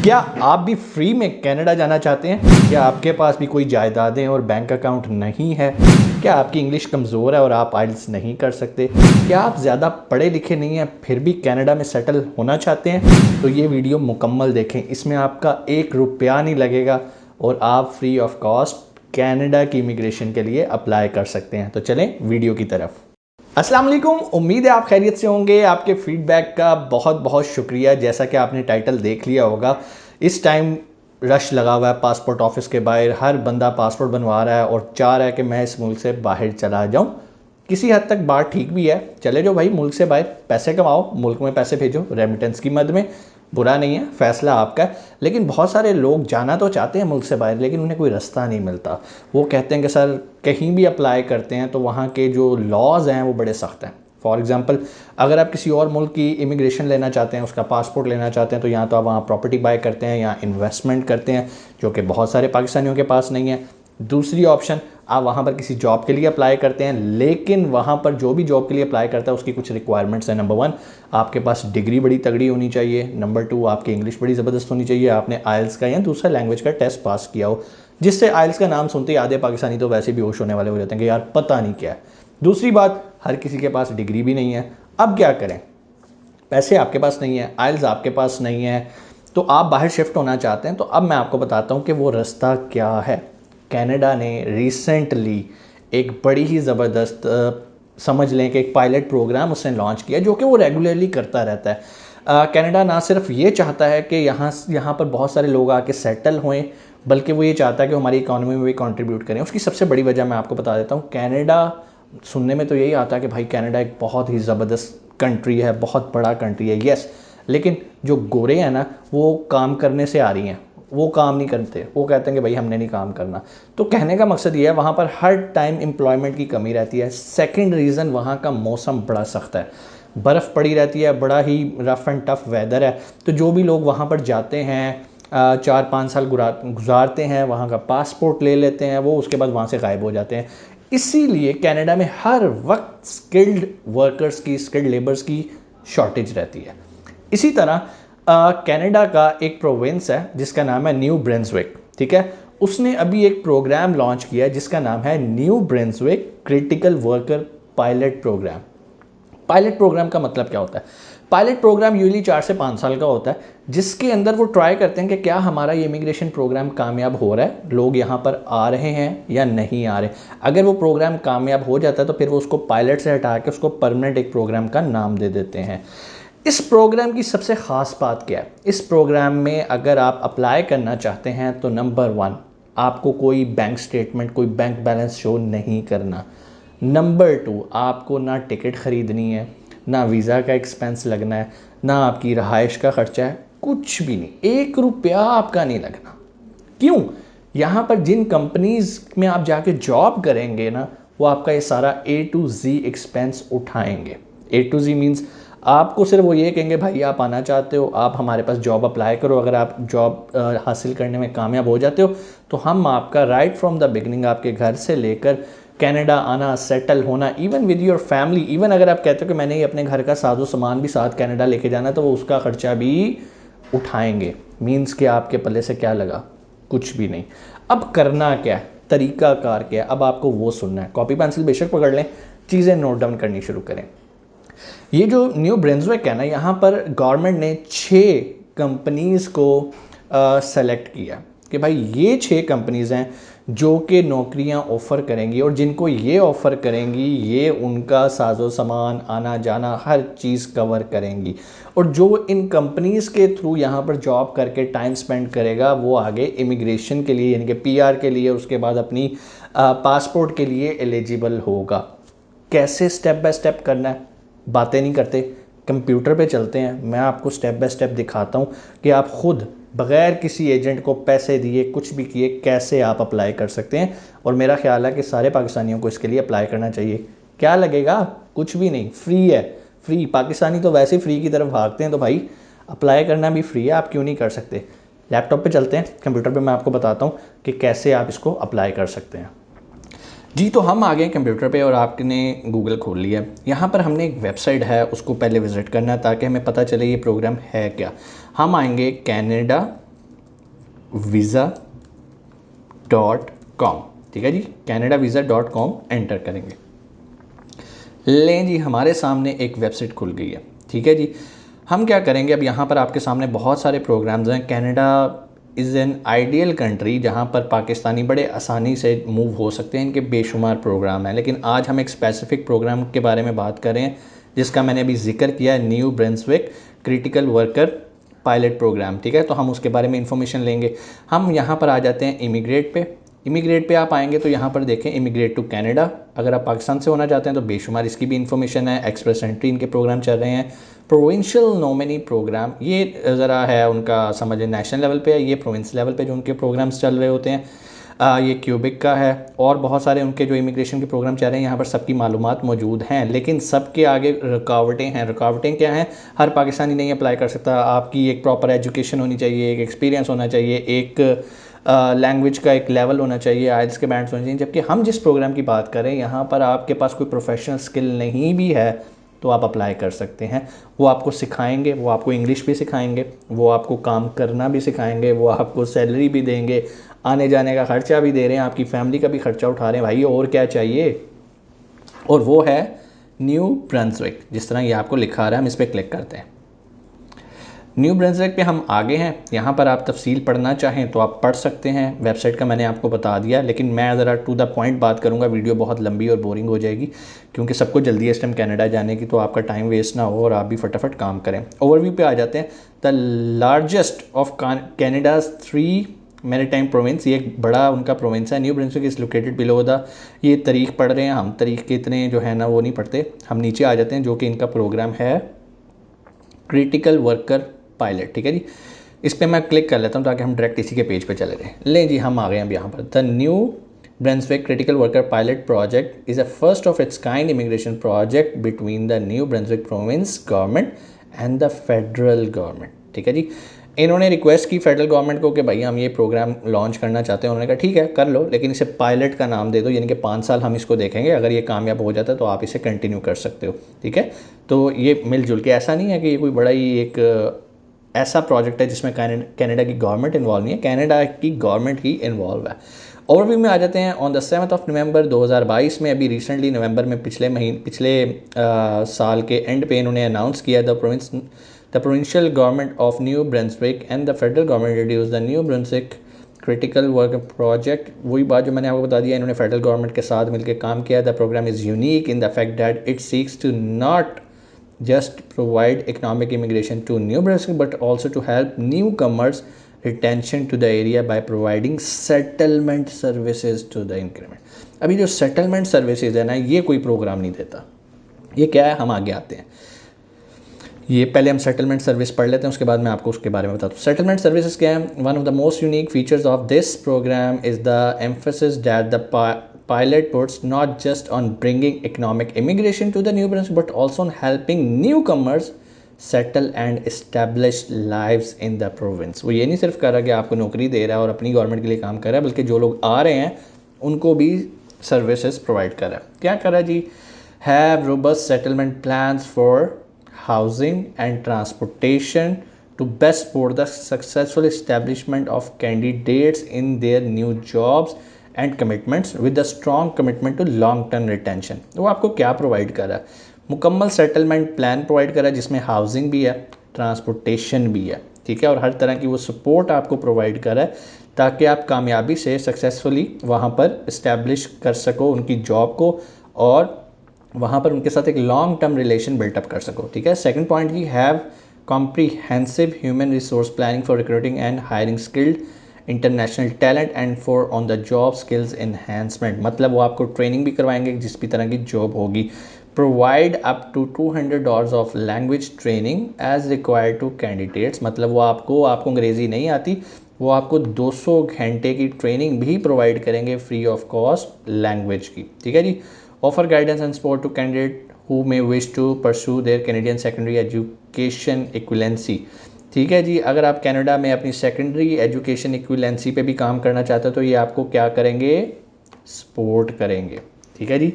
क्या आप भी फ्री में कनाडा जाना चाहते हैं? क्या आपके पास भी कोई जायदादें और बैंक अकाउंट नहीं है? क्या आपकी इंग्लिश कमज़ोर है और आप आइल्स नहीं कर सकते? क्या आप ज़्यादा पढ़े लिखे नहीं हैं फिर भी कनाडा में सेटल होना चाहते हैं? तो ये वीडियो मुकम्मल देखें, इसमें आपका 1 रुपया नहीं लगेगा और आप फ्री ऑफ कॉस्ट कनाडा की इमिग्रेशन के लिए अप्लाई कर सकते हैं। तो चलें वीडियो की तरफ। अस्सलाम वालेकुम, उम्मीद है आप खैरियत से होंगे। आपके फीडबैक का बहुत बहुत शुक्रिया। जैसा कि आपने टाइटल देख लिया होगा, इस टाइम रश लगा हुआ है पासपोर्ट ऑफिस के बाहर। हर बंदा पासपोर्ट बनवा रहा है और चाह रहा है कि मैं इस मुल्क से बाहर चला जाऊं। किसी हद तक बात ठीक भी है, चले जाओ भाई मुल्क से बाहर, पैसे कमाओ, मुल्क में पैसे भेजो रेमिटेंस की मद में, बुरा नहीं है, फ़ैसला आपका है। लेकिन बहुत सारे लोग जाना तो चाहते हैं मुल्क से बाहर, लेकिन उन्हें कोई रास्ता नहीं मिलता। वो कहते हैं कि सर कहीं भी अप्लाई करते हैं तो वहाँ के जो लॉज हैं वो बड़े सख्त हैं। फॉर एग्ज़ाम्पल, अगर आप किसी और मुल्क की इमिग्रेशन लेना चाहते हैं, उसका पासपोर्ट लेना चाहते हैं, तो यहाँ तो आप वहाँ प्रॉपर्टी बाय करते हैं या इन्वेस्टमेंट करते हैं, जो कि बहुत सारे पाकिस्तानियों के पास नहीं है। दूसरी ऑप्शन, आप वहाँ पर किसी जॉब के लिए अप्लाई करते हैं, लेकिन वहाँ पर जो भी जॉब के लिए अप्लाई करता है उसकी कुछ रिक्वायरमेंट्स हैं। नंबर 1, आपके पास डिग्री बड़ी तगड़ी होनी चाहिए। नंबर 2, आपकी इंग्लिश बड़ी ज़बरदस्त होनी चाहिए। आपने आइल्स का या दूसरा लैंग्वेज का टेस्ट पास किया हो, जिससे आइल्स का नाम सुनते ही आधे पाकिस्तानी तो वैसे भी होश होने वाले हो जाते हैं कि यार पता नहीं क्या है। दूसरी बात, हर किसी के पास डिग्री भी नहीं है। अब क्या करें? पैसे आपके पास नहीं है, आइल्स आपके पास नहीं है, तो आप बाहर शिफ्ट होना चाहते हैं। तो अब मैं आपको बताता हूँ कि वो रास्ता क्या है। कनाडा ने रिसेंटली एक बड़ी ही ज़बरदस्त समझ लें कि एक पायलट प्रोग्राम उसने लॉन्च किया, जो कि वो रेगुलरली करता रहता है। कनाडा ना सिर्फ ये चाहता है कि यहाँ पर बहुत सारे लोग आके सेटल हों, बल्कि वो ये चाहता है कि हमारी इकॉनमी में भी कंट्रीब्यूट करें। उसकी सबसे बड़ी वजह मैं आपको बता देता हूँ। कनाडा सुनने में तो यही आता है कि भाई कनाडा एक बहुत ही ज़बरदस्त कंट्री है, बहुत बड़ा कंट्री है, यस। लेकिन जो गोरे हैं ना, वो काम करने से आ रही हैं, वो काम नहीं करते। वो कहते हैं कि भाई हमने नहीं काम करना। तो कहने का मकसद ये है, वहाँ पर हर टाइम एम्प्लॉयमेंट की कमी रहती है। सेकंड रीज़न, वहाँ का मौसम बड़ा सख्त है, बर्फ़ पड़ी रहती है, बड़ा ही रफ़ एंड टफ़ वेदर है। तो जो भी लोग वहाँ पर जाते हैं, 4-5 साल गुजारते हैं, वहाँ का पासपोर्ट ले लेते हैं, वो उसके बाद वहाँ से गायब हो जाते हैं। इसीलिए कनाडा में हर वक्त स्किल्ड वर्कर्स की, स्किल्ड लेबर्स की शॉर्टेज रहती है। इसी तरह कनाडा का एक प्रोविंस है जिसका नाम है न्यू ब्रंसविक, ठीक है। उसने अभी एक प्रोग्राम लॉन्च किया जिसका नाम है New Brunswick critical worker pilot programme. Pilot programme का मतलब क्या होता है? पायलट प्रोग्राम यूजली 4 से 5 साल का होता है, जिसके अंदर वो ट्राई करते हैं कि क्या हमारा ये इमिग्रेशन प्रोग्राम कामयाब हो रहा है, लोग यहाँ पर आ रहे हैं या नहीं आ रहे। अगर वो प्रोग्राम कामयाब हो जाता है तो फिर वो उसको पायलट से हटा के उसको परमानेंट एक प्रोग्राम का नाम दे देते हैं। इस प्रोग्राम की सबसे ख़ास बात क्या है? इस प्रोग्राम में अगर आप अप्लाई करना चाहते हैं तो नंबर 1, आपको कोई बैंक स्टेटमेंट, कोई बैंक बैलेंस शो नहीं करना। नंबर 2, आपको ना टिकट ख़रीदनी है, ना वीज़ा का एक्सपेंस लगना है, ना आपकी रहाइश का ख़र्चा है, कुछ भी नहीं। 1 रुपया आपका नहीं लगना। क्यों? यहाँ पर जिन कंपनीज़ में आप जाके जॉब करेंगे ना, वो आपका ये सारा A to Z एक्सपेंस उठाएंगे। A to Z मीन्स आपको सिर्फ वो ये कहेंगे भाई आप आना चाहते हो, आप हमारे पास जॉब अप्लाई करो, अगर आप जॉब हासिल करने में कामयाब हो जाते हो तो हम आपका राइट फ्रॉम द बिगनिंग आपके घर से लेकर कनाडा आना, सेटल होना, even with your family, even अगर आप कहते हो कि मैंने ये अपने घर का साजो सामान भी साथ कनाडा लेके जाना, तो वो उसका ख़र्चा भी उठाएंगे। मीन्स कि आपके पल्ले से क्या लगा? कुछ भी नहीं। अब करना क्या है, तरीक़ाकार क्या है, अब आपको वो सुनना है। कॉपी पेंसिल बेशक पकड़ लें, चीज़ें नोट डाउन करनी शुरू करें। ये जो न्यू ब्रंसविक है ना, यहाँ पर गवर्नमेंट ने 6 कंपनीज़ को सेलेक्ट किया कि भाई ये 6 कंपनीज़ हैं जो कि नौकरियां ऑफ़र करेंगी, और जिनको ये ऑफ़र करेंगी ये उनका साजो सामान, आना जाना, हर चीज़ कवर करेंगी। और जो इन कंपनीज़ के थ्रू यहाँ पर जॉब करके टाइम स्पेंड करेगा, वो आगे इमिग्रेशन के लिए यानी कि PR के लिए, उसके बाद अपनी पासपोर्ट के लिए एलिजिबल होगा। कैसे? स्टेप बाय स्टेप करना है। बातें नहीं करते, कंप्यूटर पे चलते हैं, मैं आपको स्टेप बाय स्टेप दिखाता हूँ कि आप खुद बग़ैर किसी एजेंट को पैसे दिए, कुछ भी किए, कैसे आप अप्लाई कर सकते हैं। और मेरा ख्याल है कि सारे पाकिस्तानियों को इसके लिए अप्लाई करना चाहिए। क्या लगेगा? कुछ भी नहीं, फ्री है। फ्री, पाकिस्तानी तो वैसे ही फ्री की तरफ भागते हैं, तो भाई अप्लाई करना भी फ्री है, आप क्यों नहीं कर सकते? लैपटॉप पे चलते हैं, कंप्यूटर पे मैं आपको बताता हूँ कि कैसे आप इसको अप्लाई कर सकते हैं। जी, तो हम आ गए कंप्यूटर पे और आपने गूगल खोल लिया। यहाँ पर हमने एक वेबसाइट है, उसको पहले विज़िट करना है ताकि हमें पता चले ये प्रोग्राम है क्या। हम आएंगे कनाडा canadaVisa.com, ठीक है जी, canadaVisa.com एंटर करेंगे। लें जी, हमारे सामने एक वेबसाइट खुल गई है, ठीक है जी। हम क्या करेंगे, अब यहाँ पर आपके सामने बहुत सारे प्रोग्राम्स हैं। Canada is an ideal country जहाँ पर पाकिस्तानी बड़े आसानी से मूव हो सकते हैं, इनके बेशुमार प्रोग्राम हैं। लेकिन आज हम एक स्पेसिफ़िक प्रोग्राम के बारे में बात कर रहे हैं जिसका मैंने अभी जिक्र किया है, New Brunswick critical worker pilot programme, ठीक है। तो हम उसके बारे में इंफॉर्मेशन लेंगे। हम यहाँ पर आ जाते हैं इमिग्रेट पे। इमिग्रेट पे आप आएंगे तो यहाँ पर देखें इमिग्रेट टू कनाडा। अगर आप पाकिस्तान से होना चाहते हैं तो बेशुमार इसकी भी इंफॉर्मेशन है। एक्सप्रेस एंट्री इनके प्रोग्राम चल रहे हैं। प्रोविंशियल नॉमिनी प्रोग्राम, ये ज़रा है उनका समझ नेशनल लेवल पे है, ये प्रोविंस लेवल पे जो उनके प्रोग्राम्स चल रहे होते हैं। ये क्यूबिक का है और बहुत सारे उनके जो इमिग्रेशन के प्रोग्राम चल रहे हैं, यहाँ पर सबकी मालूमात मौजूद हैं। लेकिन सबके आगे रुकावटें हैं। रुकावटें क्या हैं? हर पाकिस्तानी नहीं अप्लाई कर सकता। आपकी एक प्रॉपर एजुकेशन होनी चाहिए, एक एक्सपीरियंस होना चाहिए, एक लैंग्वेज का एक लेवल होना चाहिए, आइल्स के बैंड्स होने चाहिए। जबकि हम जिस प्रोग्राम की बात करें, यहाँ पर आपके पास कोई प्रोफेशनल स्किल नहीं भी है तो आप अप्लाई कर सकते हैं। वो आपको सिखाएंगे, वो आपको इंग्लिश भी सिखाएंगे, वो आपको काम करना भी सिखाएंगे, वो आपको सैलरी भी देंगे, आने जाने का खर्चा भी दे रहे हैं, आपकी फैमिली का भी खर्चा उठा रहे हैं। भाई और क्या चाहिए? और वो है न्यू ब्रंसविक, जिस तरह ये आपको लिखा आ रहा है। हम इस पर क्लिक करते हैं। न्यू ब्रंसविक पे हम आगे हैं। यहाँ पर आप तफसील पढ़ना चाहें तो आप पढ़ सकते हैं। वेबसाइट का मैंने आपको बता दिया, लेकिन मैं ज़रा टू द पॉइंट बात करूँगा। वीडियो बहुत लंबी और बोरिंग हो जाएगी क्योंकि सबको जल्दी है इस टाइम कनाडा जाने की, तो आपका टाइम वेस्ट ना हो और आप भी फटाफट काम करें। ओवरव्यू पे आ जाते हैं। The largest of Canada's 3 maritime province, ये एक बड़ा उनका प्रोविंस है। New Brunswick is located below the, ये तारीख पढ़ रहे हैं हम, तारीख के इतने जो है ना वो नहीं पढ़ते। हम नीचे आ जाते हैं, जो कि इनका प्रोग्राम है क्रिटिकल वर्कर पायलट, ठीक है जी। इस पर मैं क्लिक कर लेता हूँ ताकि हम डायरेक्ट इसी के पेज पे चले जाएँ। ले जी, हम आ गए हैं अब यहाँ पर। The new Brunswick critical worker pilot project is a first of its kind immigration project between the new Brunswick province government and the federal government, ठीक है जी। इन्होंने रिक्वेस्ट की फेडरल गवर्नमेंट को कि भाई हम ये प्रोग्राम लॉन्च करना चाहते हैं। उन्होंने कहा ठीक है कर लो, लेकिन इसे पायलट का नाम दे दो, यानी कि 5 साल हम इसको देखेंगे। अगर ये कामयाब हो जाता है तो आप इसे कंटिन्यू कर सकते हो, ठीक है। तो ये मिलजुल के, ऐसा नहीं है कि ये कोई बड़ा ही एक ऐसा प्रोजेक्ट है जिसमें कनाडा की गवर्नमेंट इन्वॉल्व नहीं है, कनाडा की गवर्नमेंट ही इन्वॉल्व है। ओवरव्यू में आ जाते हैं। ऑन द 7 नवंबर 2022 में, अभी रिसेंटली नवंबर में, पिछले साल के एंड पे इन्होंने अनाउंस किया the provincial government of new Brunswick and the federal government introduce the new Brunswick critical work project. वही बात जो मैंने आपको बता दिया, इन्होंने फेडरल गवर्नमेंट के साथ मिलकर काम किया। The programme is unique in the fact that it seeks to not just provide economic immigration to New Brunswick but also to help newcomers retention to the area by providing settlement services to the increment। अभी जो settlement services है ना, ये कोई programme नहीं देता। ये क्या है, हम आगे आते हैं। ये पहले हम सेटलमेंट सर्विस पढ़ लेते हैं, उसके बाद मैं आपको उसके बारे में बताता हूँ। सेटलमेंट सर्विसेज क्या है? One of the most unique features of this programme is the emphasis that the pilot puts not just on bringing economic immigration to the New Brunswick but also on helping newcomers settle and establish lives in the province। वो ये नहीं सिर्फ कर रहा कि आपको नौकरी दे रहा है और अपनी गवर्नमेंट के लिए काम कर रहा है, बल्कि जो लोग आ रहे हैं उनको भी सर्विसेज प्रोवाइड कर रहा है। क्या कर रहा है जी? Have robust settlement plans for housing and transportation to best support the successful establishment of candidates in their new jobs and commitments with a strong commitment to long term retention। वो आपको क्या प्रोवाइड कर रहा है? मुकम्मल settlement plan provide कर रहा है जिसमें हाउसिंग भी है, ट्रांसपोर्टेशन भी है, ठीक है, और हर तरह की वो सपोर्ट आपको प्रोवाइड कर रहा है ताकि आप कामयाबी से सक्सेसफुली वहाँ पर इस्टेब्लिश कर सको उनकी जॉब को और वहाँ पर उनके साथ एक लॉन्ग टर्म रिलेशन बिल्टअप कर सको, ठीक है। सेकेंड पॉइंट की have comprehensive human resource planning for recruiting and hiring skilled international talent and for on the job skills enhancement। मतलब वो आपको ट्रेनिंग भी करवाएंगे जिस भी तरह की जॉब होगी। Provide up to $200 of language training as required to candidates. मतलब वो आपको अंग्रेज़ी नहीं आती, वो आपको 200 घंटे की ट्रेनिंग भी प्रोवाइड करेंगे फ्री ऑफ कॉस्ट लैंग्वेज की, ठीक है जी। Offer guidance and support to candidate who may wish to pursue their Canadian secondary education equivalency। ठीक है जी, अगर आप कनाडा में अपनी सेकेंडरी एजुकेशन इक्विवेलेंसी पे भी काम करना चाहते हो तो ये आपको क्या करेंगे? सपोर्ट करेंगे, ठीक है जी।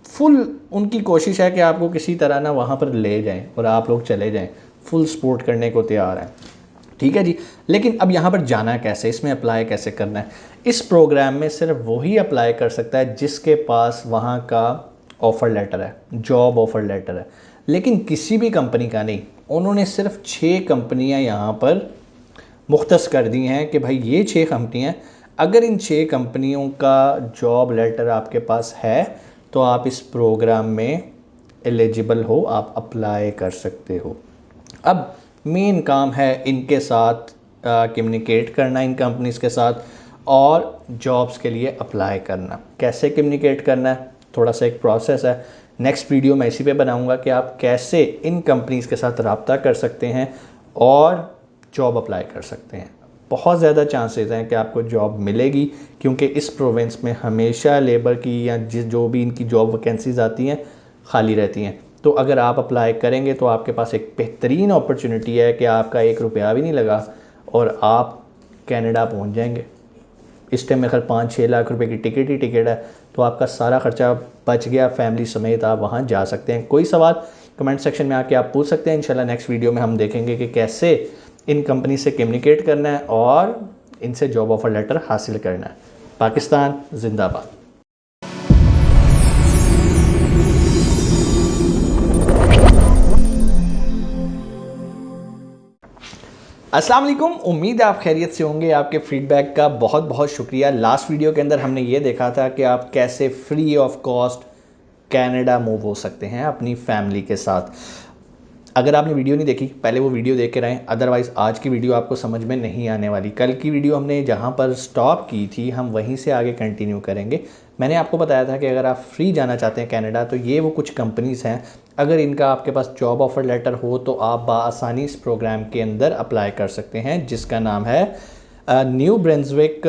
फुल उनकी कोशिश है कि आपको किसी तरह ना वहाँ पर ले जाएं और आप लोग चले जाएं, फुल सपोर्ट करने को तैयार हैं, ठीक है जी। लेकिन अब यहाँ पर जाना कैसे, इसमें अप्लाई कैसे करना है? इस प्रोग्राम में सिर्फ वही अप्लाई कर सकता है जिसके पास वहाँ का ऑफ़र लेटर है, जॉब ऑफ़र लेटर है, लेकिन किसी भी कंपनी का नहीं। उन्होंने सिर्फ 6 कंपनियाँ यहाँ पर मुख्तस कर दी हैं कि भाई ये 6 कंपनियाँ, अगर इन 6 कंपनियों का जॉब लेटर आपके पास है तो आप इस प्रोग्राम में एलिजिबल हो, आप अप्लाई कर सकते हो। अब मेन काम है इनके साथ कम्युनिकेट करना, इन कंपनीज़ के साथ, और जॉब्स के लिए अप्लाई करना। कैसे कम्युनिकेट करना है, थोड़ा सा एक प्रोसेस है। नेक्स्ट वीडियो मैं इसी पे बनाऊंगा कि आप कैसे इन कंपनीज़ के साथ रब्ता कर सकते हैं और जॉब अप्लाई कर सकते हैं। बहुत ज़्यादा चांसेस हैं कि आपको जॉब मिलेगी, क्योंकि इस प्रोविंस में हमेशा लेबर की या जो भी इनकी जॉब वैकेंसीज आती हैं खाली रहती हैं। तो अगर आप अप्लाई करेंगे तो आपके पास एक बेहतरीन अपॉर्चुनिटी है कि आपका 1 रुपया भी नहीं लगा और आप कनाडा पहुंच जाएंगे। इस टाइम में खैर 5-6 लाख रुपए की टिकट है, तो आपका सारा खर्चा बच गया, फैमिली समेत आप वहां जा सकते हैं। कोई सवाल कमेंट सेक्शन में आके आप पूछ सकते हैं। इंशाल्लाह नेक्स्ट वीडियो में हम देखेंगे कि कैसे इन कंपनी से कम्युनिकेट करना है और इनसे जॉब ऑफर लेटर हासिल करना है। पाकिस्तान जिंदाबाद। अस्सलाम वालेकुम, उम्मीद है आप खैरियत से होंगे। आपके फीडबैक का बहुत बहुत शुक्रिया। लास्ट वीडियो के अंदर हमने ये देखा था कि आप कैसे free of cost Canada move हो सकते हैं अपनी फैमिली के साथ। अगर आपने वीडियो नहीं देखी, पहले वो वीडियो देख के रहें, अदरवाइज़ आज की वीडियो आपको समझ में नहीं आने वाली। कल की वीडियो हमने जहाँ पर स्टॉप की थी हम वहीं से आगे कंटिन्यू करेंगे। मैंने आपको बताया था कि अगर आप फ्री जाना चाहते हैं कनाडा तो ये वो कुछ कंपनीज़ हैं, अगर इनका आपके पास जॉब ऑफ़र लेटर हो तो आप बआसानी इस प्रोग्राम के अंदर अप्लाई कर सकते हैं, जिसका नाम है New Brunswick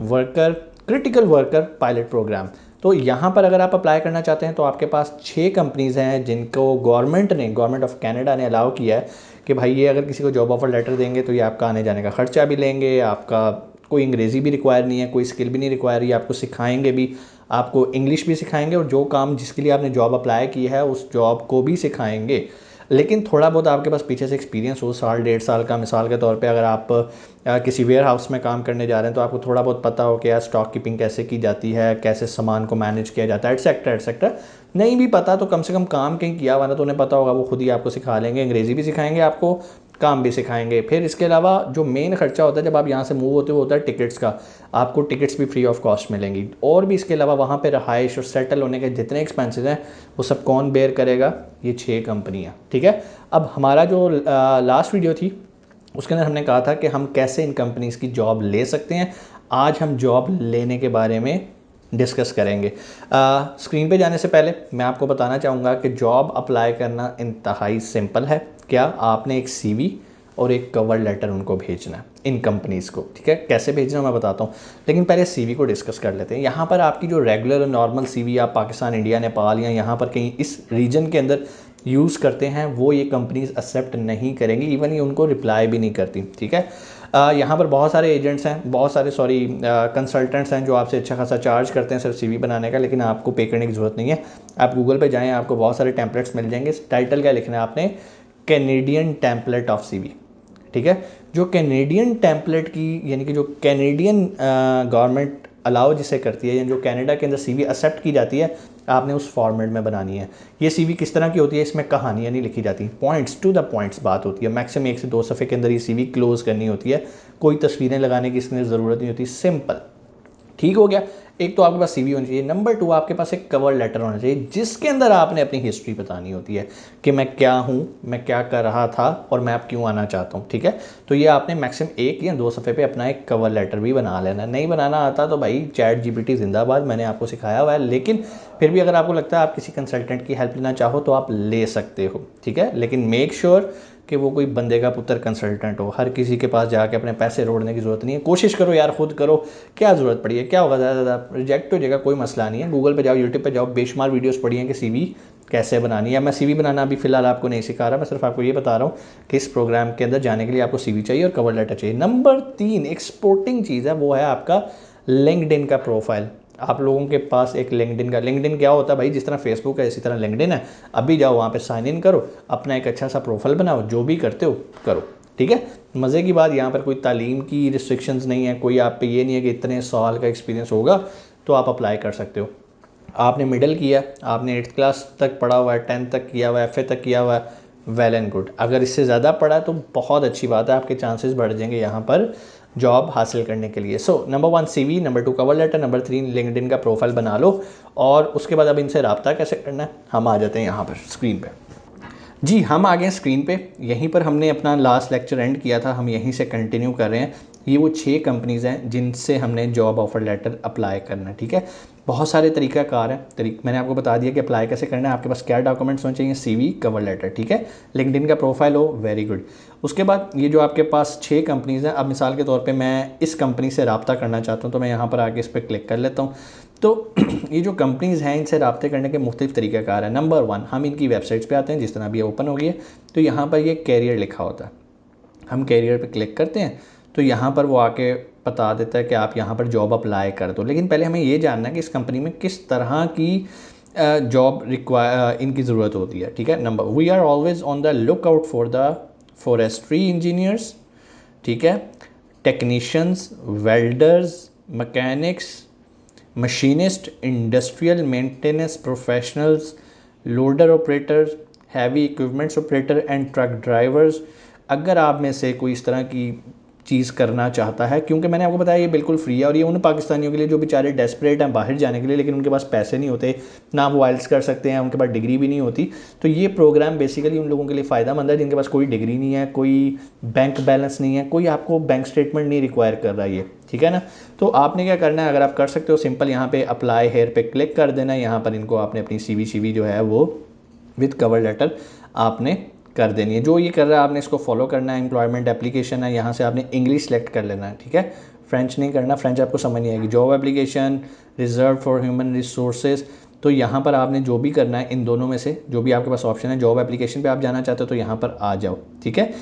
worker critical worker pilot programme. तो यहाँ पर अगर आप अप्लाई करना चाहते हैं तो आपके पास 6 कंपनीज़ हैं जिनको गवर्नमेंट ऑफ कनाडा ने अलाउ किया है कि भाई ये अगर किसी को जॉब ऑफ़र लेटर देंगे तो ये आपका आने जाने का ख़र्चा भी लेंगे, आपका कोई अंग्रेज़ी भी रिक्वायर नहीं है, कोई स्किल भी नहीं रिक्वायर, ये आपको सिखाएंगे भी, आपको इंग्लिश भी सिखाएंगे और जो काम जिसके लिए आपने जॉब अप्लाई की है उस जॉब को भी सिखाएंगे। लेकिन थोड़ा बहुत आपके पास पीछे से एक्सपीरियंस हो, 1.5 साल का। मिसाल के तौर पे अगर आप किसी वेयर हाउस में काम करने जा रहे हैं तो आपको थोड़ा बहुत पता हो कि यार स्टॉक कीपिंग कैसे की जाती है, कैसे सामान को मैनेज किया जाता है, एटसेट्रा एटसेट्रा। नहीं भी पता तो कम से कम काम कहीं किया हुआ ना तो उन्हें पता होगा, वो खुद ही आपको सिखा लेंगे, अंग्रेज़ी भी सिखाएंगे आपको, काम भी सिखाएंगे। फिर इसके अलावा जो मेन खर्चा होता है जब आप यहाँ से मूव होते हो होता है टिकट्स का। आपको टिकट्स भी फ्री ऑफ कॉस्ट मिलेंगी, और भी इसके अलावा वहाँ पे रहाइश और सेटल होने के जितने एक्सपेंसेस हैं वो सब कौन बेयर करेगा? ये 6 कंपनियाँ, ठीक है। अब हमारा जो लास्ट वीडियो थी उसके अंदर हमने कहा था कि हम कैसे इन कंपनीज़ की जॉब ले सकते हैं। आज हम जॉब लेने के बारे में डिस्कस करेंगे। स्क्रीन पे जाने से पहले मैं आपको बताना चाहूँगा कि जॉब अप्लाई करना इंतहाई सिंपल है। क्या आपने एक सीवी और एक कवर लेटर उनको भेजना है इन कंपनीज़ को, ठीक है। कैसे भेजना मैं बताता हूँ, लेकिन पहले सीवी को डिस्कस कर लेते हैं। यहाँ पर आपकी जो रेगुलर और नॉर्मल सीवी आप पाकिस्तान, इंडिया, नेपाल या यहाँ पर कहीं इस रीजन के अंदर यूज़ करते हैं वो ये कंपनीज़ एक्सेप्ट नहीं करेंगी, इवन ये उनको रिप्लाई भी नहीं करती, ठीक है। यहाँ पर बहुत सारे एजेंट्स हैं, बहुत सारे कंसल्टेंट्स हैं जो आपसे अच्छा खासा चार्ज करते हैं सिर्फ सीवी बनाने का, लेकिन आपको पे करने की ज़रूरत नहीं है। आप गूगल पे जाएं, आपको बहुत सारे टेम्पलेट्स मिल जाएंगे। टाइटल क्या लिखना है आपने? कैनेडियन टेम्पलेट ऑफ सीवी, ठीक है। जो कैनेडियन टेम्पलेट की यानी कि जो कैनेडियन गवर्नमेंट अलाउ जिसे करती है, या जो कनाडा के अंदर सीवी एक्सेप्ट की जाती है, आपने उस फॉर्मेट में बनानी है। ये सीवी किस तरह की होती है? इसमें कहानियाँ नहीं लिखी जाती, पॉइंट्स टू द पॉइंट्स बात होती है। मैक्सिमम 1 से 2 सफ़े के अंदर ये सीवी क्लोज करनी होती है, कोई तस्वीरें लगाने की इसमें ज़रूरत नहीं होती, सिंपल, ठीक हो गया। एक तो आपके पास सीवी होनी चाहिए, नंबर 2 आपके पास एक कवर लेटर होना चाहिए जिसके अंदर आपने अपनी हिस्ट्री बतानी होती है कि मैं क्या हूँ, मैं क्या कर रहा था और मैं अब क्यों आना चाहता हूँ, ठीक है। तो ये आपने मैक्सिमम 1 या 2 सफ़े पे अपना एक कवर लेटर भी बना लेना। नहीं बनाना आता तो भाई चैट जीपीटी जिंदाबाद, मैंने आपको सिखाया हुआ है। लेकिन फिर भी अगर आपको लगता है आप किसी कंसल्टेंट की हेल्प लेना चाहो तो आप ले सकते हो, ठीक है। लेकिन मेक श्योर कि वो कोई बंदे का पुत्र कंसल्टेंट हो। हर किसी के पास जाके अपने पैसे रोड़ने की ज़रूरत नहीं है। कोशिश करो यार, खुद करो, क्या ज़रूरत पड़ी है, क्या होगा, ज़्यादा रिजेक्ट हो जाएगा, कोई मसला नहीं है। गूगल पे जाओ, यूट्यूब पे जाओ, बेशुमार वीडियोस पड़ी हैं कि सीवी कैसे बनानी है। मैं सीवी बनाना अभी फ़िलहाल आपको नहीं सिखा रहा, मैं सिर्फ आपको ये बता रहा हूँ कि इस प्रोग्राम के अंदर जाने के लिए आपको सीवी चाहिए और कवर लेटर चाहिए। नंबर 3 एक्सपोर्टिंग चीज़ है, वो है आपका लिंक्डइन का प्रोफाइल। आप लोगों के पास एक लिंक्डइन क्या होता है भाई? जिस तरह फेसबुक है इसी तरह लिंक्डइन है। अभी जाओ वहाँ पे साइन इन करो, अपना एक अच्छा सा प्रोफाइल बनाओ, जो भी करते हो करो। ठीक है। मज़े की बात यहाँ पर कोई तालीम की रिस्ट्रिक्शंस नहीं है, कोई आप पे ये नहीं है कि इतने साल का एक्सपीरियंस होगा तो आप अप्लाई कर सकते हो। आपने मिडिल किया, आपने 8th क्लास तक पढ़ा हुआ है, 10th तक किया हुआ है, FA तक किया हुआ है, वेल एंड गुड। अगर इससे ज़्यादा पढ़ा है तो बहुत अच्छी बात है, आपके चांसेस बढ़ जाएंगे यहाँ पर जॉब हासिल करने के लिए। So number 1 CV, number 2 cover letter, number 3 LinkedIn का प्रोफाइल बना लो। और उसके बाद अब इनसे रब्ता कैसे करना है, हम आ जाते हैं यहाँ पर स्क्रीन पर। जी, हम आ गए स्क्रीन पे। यहीं पर हमने अपना लास्ट लेक्चर एंड किया था, हम यहीं से कंटिन्यू कर रहे हैं। ये वो 6 कंपनीज़ हैं जिनसे हमने जॉब ऑफ़र लेटर अप्लाई करना है, ठीक है। बहुत सारे तरीक़ाकार हैं, मैंने आपको बता दिया कि अप्लाई कैसे करना है। आपके पास क्या डॉक्यूमेंट्स होने चाहिए, CV, कवर लेटर, ठीक है, लिंक्डइन का प्रोफाइल हो, वेरी गुड। उसके बाद ये जो आपके पास 6 कंपनीज़ हैं, अब मिसाल के तौर पे मैं इस कंपनी से रब्ता करना चाहता हूँ तो मैं यहाँ पर आके इस पर क्लिक कर लेता हूँ। तो ये जो कंपनीज़ हैं इनसे रब्ते करने के मुख्तलिफ़ तरीक़ाकार हैं। नंबर 1, हम इनकी वेबसाइट्स पे आते हैं, जिस तरह अभी ओपन हो गई है। तो यहाँ पर ये कैरियर लिखा होता है, हम कैरियर पे क्लिक करते हैं तो यहाँ पर वो आके बता देता है कि आप यहाँ पर जॉब अप्लाई कर दो। लेकिन पहले हमें ये जानना है कि इस कंपनी में किस तरह की जॉब इनकी ज़रूरत होती है, ठीक है। Number, we are always on the lookout for the forestry engineers, ठीक है, technicians, welders, mechanics, machinist, industrial maintenance professionals, loader operators, heavy equipments operator and truck drivers. अगर आप में से कोई इस तरह की चीज़ करना चाहता है, क्योंकि मैंने आपको बताया ये बिल्कुल फ्री है और ये उन पाकिस्तानियों के लिए जो बेचारे डेस्परेट हैं बाहर जाने के लिए, लेकिन उनके पास पैसे नहीं होते, ना वो आइल्स कर सकते हैं, उनके पास डिग्री भी नहीं होती। तो ये प्रोग्राम बेसिकली उन लोगों के लिए फ़ायदा मंद है जिनके पास कोई डिग्री नहीं है, कोई बैंक बैलेंस नहीं है, कोई आपको बैंक स्टेटमेंट नहीं रिक्वायर कर रहा है ये, ठीक है ना। तो आपने क्या करना है, अगर आप कर सकते हो, सिंपल यहाँ पे अप्लाई हेयर पे क्लिक कर देना है। यहाँ पर इनको आपने अपनी CV जो है वो विद कवर लेटर आपने कर देनी है। जो ये कर रहा है आपने इसको फॉलो करना है। एम्प्लॉयमेंट एप्लीकेशन है, यहाँ से आपने इंग्लिश सेलेक्ट कर लेना है, ठीक है, फ्रेंच नहीं करना, फ्रेंच आपको समझ नहीं आएगी। Job application, reserve for human resources, तो यहाँ पर आपने जो भी करना है इन दोनों में से जो भी आपके पास ऑप्शन है। जॉब एप्लीकेशन पे आप जाना चाहते हो तो यहाँ पर आ जाओ, ठीक है,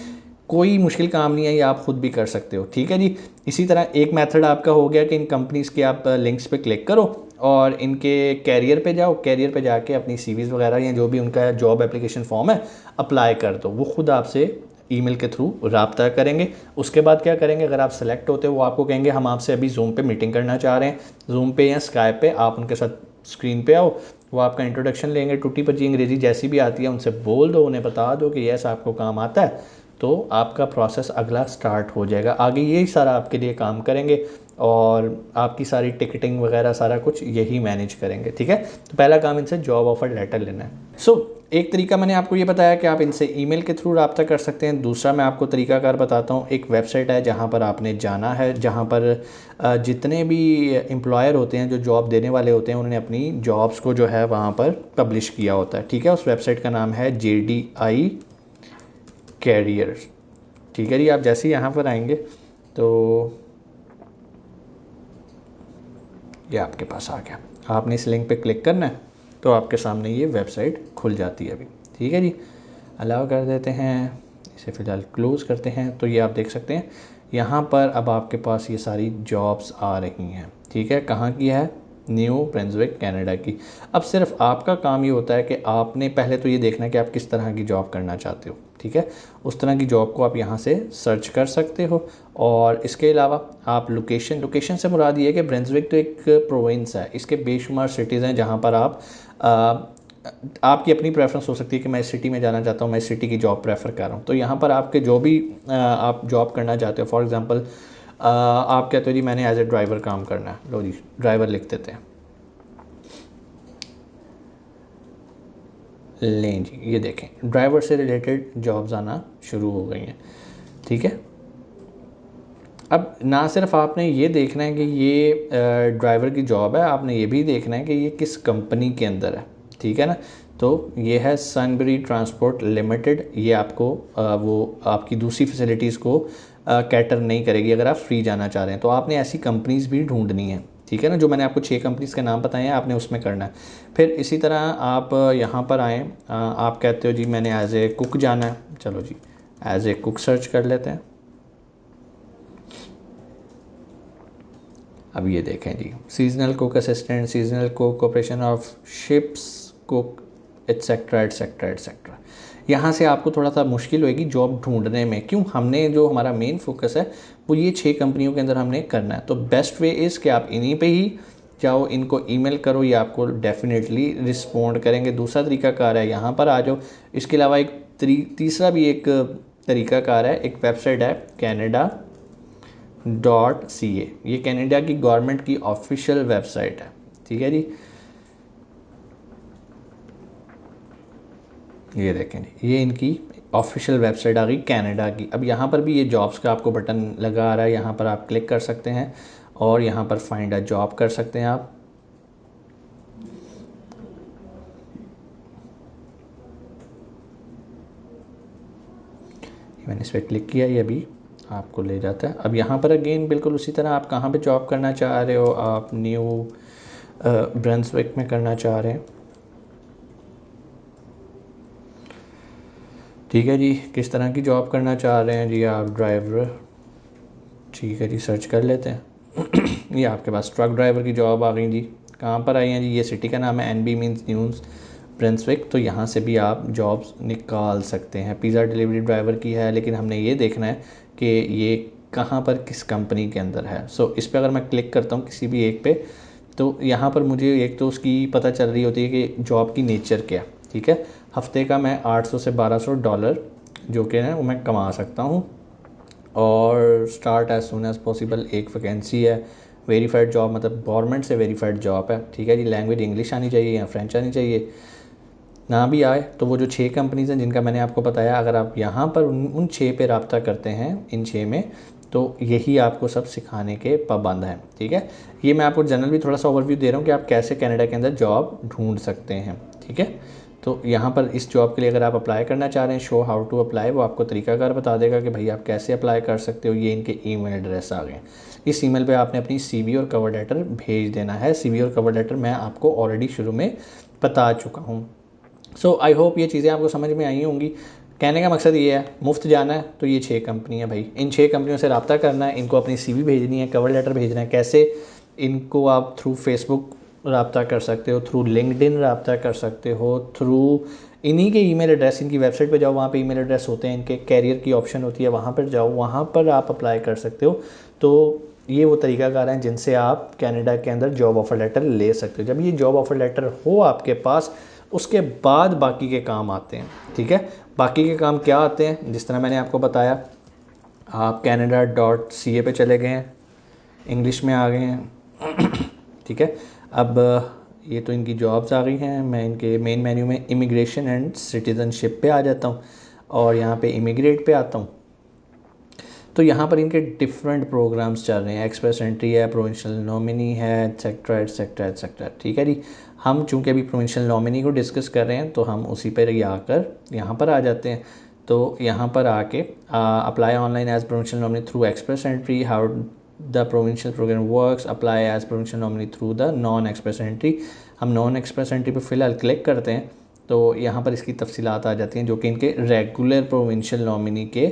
कोई मुश्किल काम नहीं है, ये आप खुद भी कर सकते हो, ठीक है जी। इसी तरह एक मेथड आपका हो गया कि इन कंपनीज़ के आप लिंक्स पे क्लिक करो और इनके कैरियर पे जाओ, कैरियर पे जाके अपनी CVs वगैरह या जो भी उनका जॉब एप्लीकेशन फॉर्म है अप्लाई कर दो। वो खुद आपसे ईमेल के थ्रू रब्ता करेंगे। उसके बाद क्या करेंगे, अगर आप सेलेक्ट होते हो वो आपको कहेंगे हम आपसे अभी जूम पे मीटिंग करना चाह रहे हैं। जूम पे या स्काइप पे आप उनके साथ स्क्रीन पे आओ, वो आपका इंट्रोडक्शन लेंगे, टूटी पची अंग्रेज़ी जैसी भी आती है उनसे बोल दो, उन्हें बता दो कि यस आपको काम आता है, तो आपका प्रोसेस अगला स्टार्ट हो जाएगा। आगे यही सारा आपके लिए काम करेंगे और आपकी सारी टिकटिंग वगैरह सारा कुछ यही मैनेज करेंगे, ठीक है। तो पहला काम इनसे जॉब ऑफर लेटर लेना है। एक तरीका मैंने आपको ये बताया कि आप इनसे ईमेल के थ्रू रब्ता कर सकते हैं। दूसरा मैं आपको तरीकाकार बताता हूँ, एक वेबसाइट है जहाँ पर आपने जाना है, जहाँ पर जितने भी एम्प्लॉयर होते हैं जो जॉब देने वाले होते हैं उन्होंने अपनी जॉब्स को जो है वहाँ पर पब्लिश किया होता है, ठीक है। उस वेबसाइट का नाम है JDI कैरियर, ठीक है जी। आप जैसे ही यहाँ पर आएंगे तो ये आपके पास आ गया, आपने इस लिंक पे क्लिक करना है तो आपके सामने ये वेबसाइट खुल जाती है अभी, ठीक है जी। अलाउ कर देते हैं, इसे फ़िलहाल क्लोज़ करते हैं। तो ये आप देख सकते हैं यहाँ पर अब आपके पास ये सारी जॉब्स आ रही हैं, ठीक है। कहाँ की है, न्यू ब्रंसविक कनाडा की। अब सिर्फ आपका काम ये होता है कि आपने पहले तो ये देखना है कि आप किस तरह की जॉब करना चाहते हो, ठीक है। उस तरह की जॉब को आप यहाँ से सर्च कर सकते हो। और इसके अलावा आप लोकेशन से मुराद ये है कि ब्रंसविक तो एक प्रोविंस है, इसके बेशुमार सिटीज़ हैं जहाँ पर आपकी अपनी प्रेफरेंस हो सकती है कि मैं इस सिटी में जाना चाहता हूँ, मैं इस सिटी की जॉब प्रेफर कर रहा हूँ। तो यहाँ पर आपके जो भी आप जॉब करना चाहते हो, फॉर एग्ज़ाम्पल आप कहते हो जी मैंने एज ए ड्राइवर काम करना है, लो जी ड्राइवर लिख देते हैं। लें जी, ये देखें ड्राइवर से रिलेटेड जॉब्स आना शुरू हो गई हैं, ठीक है। अब ना सिर्फ आपने ये देखना है कि ये ड्राइवर की जॉब है, आपने ये भी देखना है कि ये किस कंपनी के अंदर है, ठीक है ना। तो ये है सनबरी ट्रांसपोर्ट लिमिटेड। ये आपको वो आपकी दूसरी फैसिलिटीज़ को कैटर नहीं करेगी अगर आप फ्री जाना चाह रहे हैं। तो आपने ऐसी कंपनीज़ भी ढूंढनी है, ठीक है ना। जो मैंने आपको 6 कंपनीज़ के नाम बताए हैं आपने उसमें करना है। फिर इसी तरह आप यहाँ पर आएँ, आप कहते हो जी मैंने एज ए कुक जाना है, चलो जी एज ए कुक सर्च कर लेते हैं। अब ये देखें जी, seasonal cook assistant, seasonal cook, operation of ships cook, et cetera et cetera et cetera. यहाँ से आपको थोड़ा सा मुश्किल होगी जॉब ढूंढने में। क्यों? हमने जो हमारा मेन फोकस है वो ये 6 कंपनियों के अंदर हमने करना है। तो बेस्ट वे इज़ कि आप इन्हीं पे ही जाओ, इनको ईमेल करो, ये आपको डेफिनेटली रिस्पॉन्ड करेंगे। दूसरा तरीकाकार है यहाँ पर आ जाओ। इसके अलावा एक तीसरा भी एक तरीकाकार है, एक वेबसाइट है Canada.ca। ये कनाडा की गवर्नमेंट की ऑफिशियल वेबसाइट है, ठीक है जी। ये देखें जी, ये इनकी ऑफिशियल वेबसाइट आ गई कनाडा की। अब यहाँ पर भी ये जॉब्स का आपको बटन लगा आ रहा है, यहाँ पर आप क्लिक कर सकते हैं और यहाँ पर फाइंड अ जॉब कर सकते हैं आप। मैंने इस पर क्लिक किया, ये अभी आपको ले जाता है। अब यहाँ पर अगेन बिल्कुल उसी तरह आप कहाँ पे जॉब करना चाह रहे हो, आप न्यू ब्रंसविक में करना चाह रहे हैं, ठीक है जी। किस तरह की जॉब करना चाह रहे हैं जी आप? ड्राइवर, ठीक है जी, सर्च कर लेते हैं। ये आपके पास ट्रक ड्राइवर की जॉब आ गई जी। कहाँ पर आई हैं जी? ये सिटी का नाम है, NB मीन्स न्यूज़ ब्रंसविक। तो यहाँ से भी आप जॉब्स निकाल सकते हैं। पिज़्ज़ा डिलीवरी ड्राइवर की है, लेकिन हमने ये देखना है कि ये कहाँ पर किस कंपनी के अंदर है। सो इस पर अगर मैं क्लिक करता हूँ किसी भी एक पे, तो यहाँ पर मुझे एक तो उसकी पता चल रही होती है कि जॉब की नेचर क्या, ठीक है। हफ्ते का मैं $800 से $1200 जो कि है वो मैं कमा सकता हूँ, और start as soon as possible. एक वैकेंसी है, वेरीफाइड जॉब, मतलब गवर्नमेंट से वेरीफाइड जॉब है, ठीक है जी। लैंग्वेज इंग्लिश आनी चाहिए या फ्रेंच आनी चाहिए। ना भी आए तो वो जो 6 कंपनीज़ हैं जिनका मैंने आपको बताया, अगर आप यहाँ पर उन 6 पे रब्ता करते हैं, इन 6 में, तो यही आपको सब सिखाने के पाबंद हैं, ठीक है। ये मैं आपको जनरल भी थोड़ा सा ओवरव्यू दे रहा हूँ कि आप कैसे कनाडा के अंदर जॉब ढूंढ सकते हैं, ठीक है। तो यहाँ पर इस जॉब के लिए अगर आप अप्लाई करना चाह रहे हैं, शो हाउ टू अप्लाई, वो आपको तरीकाकार बता देगा कि भाई आप कैसे अप्लाई कर सकते हो। ये इनके ईमेल एड्रेस आ गए। इस ईमेल पे आपने अपनी CV और कवर लेटर भेज देना है। CV और कवर लेटर मैं आपको ऑलरेडी शुरू में बता चुका हूँ। सो आई होप ये चीज़ें आपको समझ में आई होंगी। कहने का मकसद ये है, मुफ्त जाना है तो ये 6 कंपनी है भाई, इन 6 कंपनियों से रब्ता करना है, इनको अपनी CV भेजनी है, कवर लेटर भेजना है। कैसे? इनको आप थ्रू फेसबुक रब्ता कर सकते हो, थ्रू लिंक्डइन रब्ता कर सकते हो, थ्रू इन्हीं के ईमेल एड्रेस, इनकी वेबसाइट पे जाओ, वहाँ पे ईमेल एड्रेस होते हैं, इनके कैरियर की ऑप्शन होती है, वहाँ पर जाओ, वहाँ पर आप अप्लाई कर सकते हो। तो ये वो तरीकाकार हैं जिनसे आप कनाडा के अंदर जॉब ऑफ़र लेटर ले सकते हो। जब ये जॉब ऑफ़र लेटर हो आपके पास, उसके बाद बाकी के काम आते हैं, ठीक है। बाकी के काम क्या आते हैं? जिस तरह मैंने आपको बताया, आप Canada.ca पे चले गए हैं, इंग्लिश में आ गए हैं, ठीक है। अब ये तो इनकी जॉब्स आ गई हैं। मैं इनके मेन मेन्यू में इमिग्रेशन एंड सिटीज़नशिप पे आ जाता हूँ और यहाँ पे इमिग्रेट पे आता हूँ। तो यहाँ पर इनके डिफरेंट प्रोग्राम्स चल रहे हैं, एक्सप्रेस एंट्री है, प्रोविंशियल नॉमिनी है, एट्सेट्रा एट्सेट्रा एट्सेट्रा, ठीक है जी। हम चूँकि अभी प्रोविंशियल नॉमिनी को डिस्कस कर रहे हैं, तो हम उसी पर ही आकर यहाँ पर आ जाते हैं। तो यहाँ पर आके apply online as provincial nominee through express entry, how the provincial programme works, apply as provincial nominee through the non express entry. हम नॉन एक्सप्रेस एंट्री पर फ़िलहाल क्लिक करते हैं, तो यहाँ पर इसकी तफसीलात आ जाती हैं जो कि इनके रेगुलर प्रोविंशियल नॉमिनी के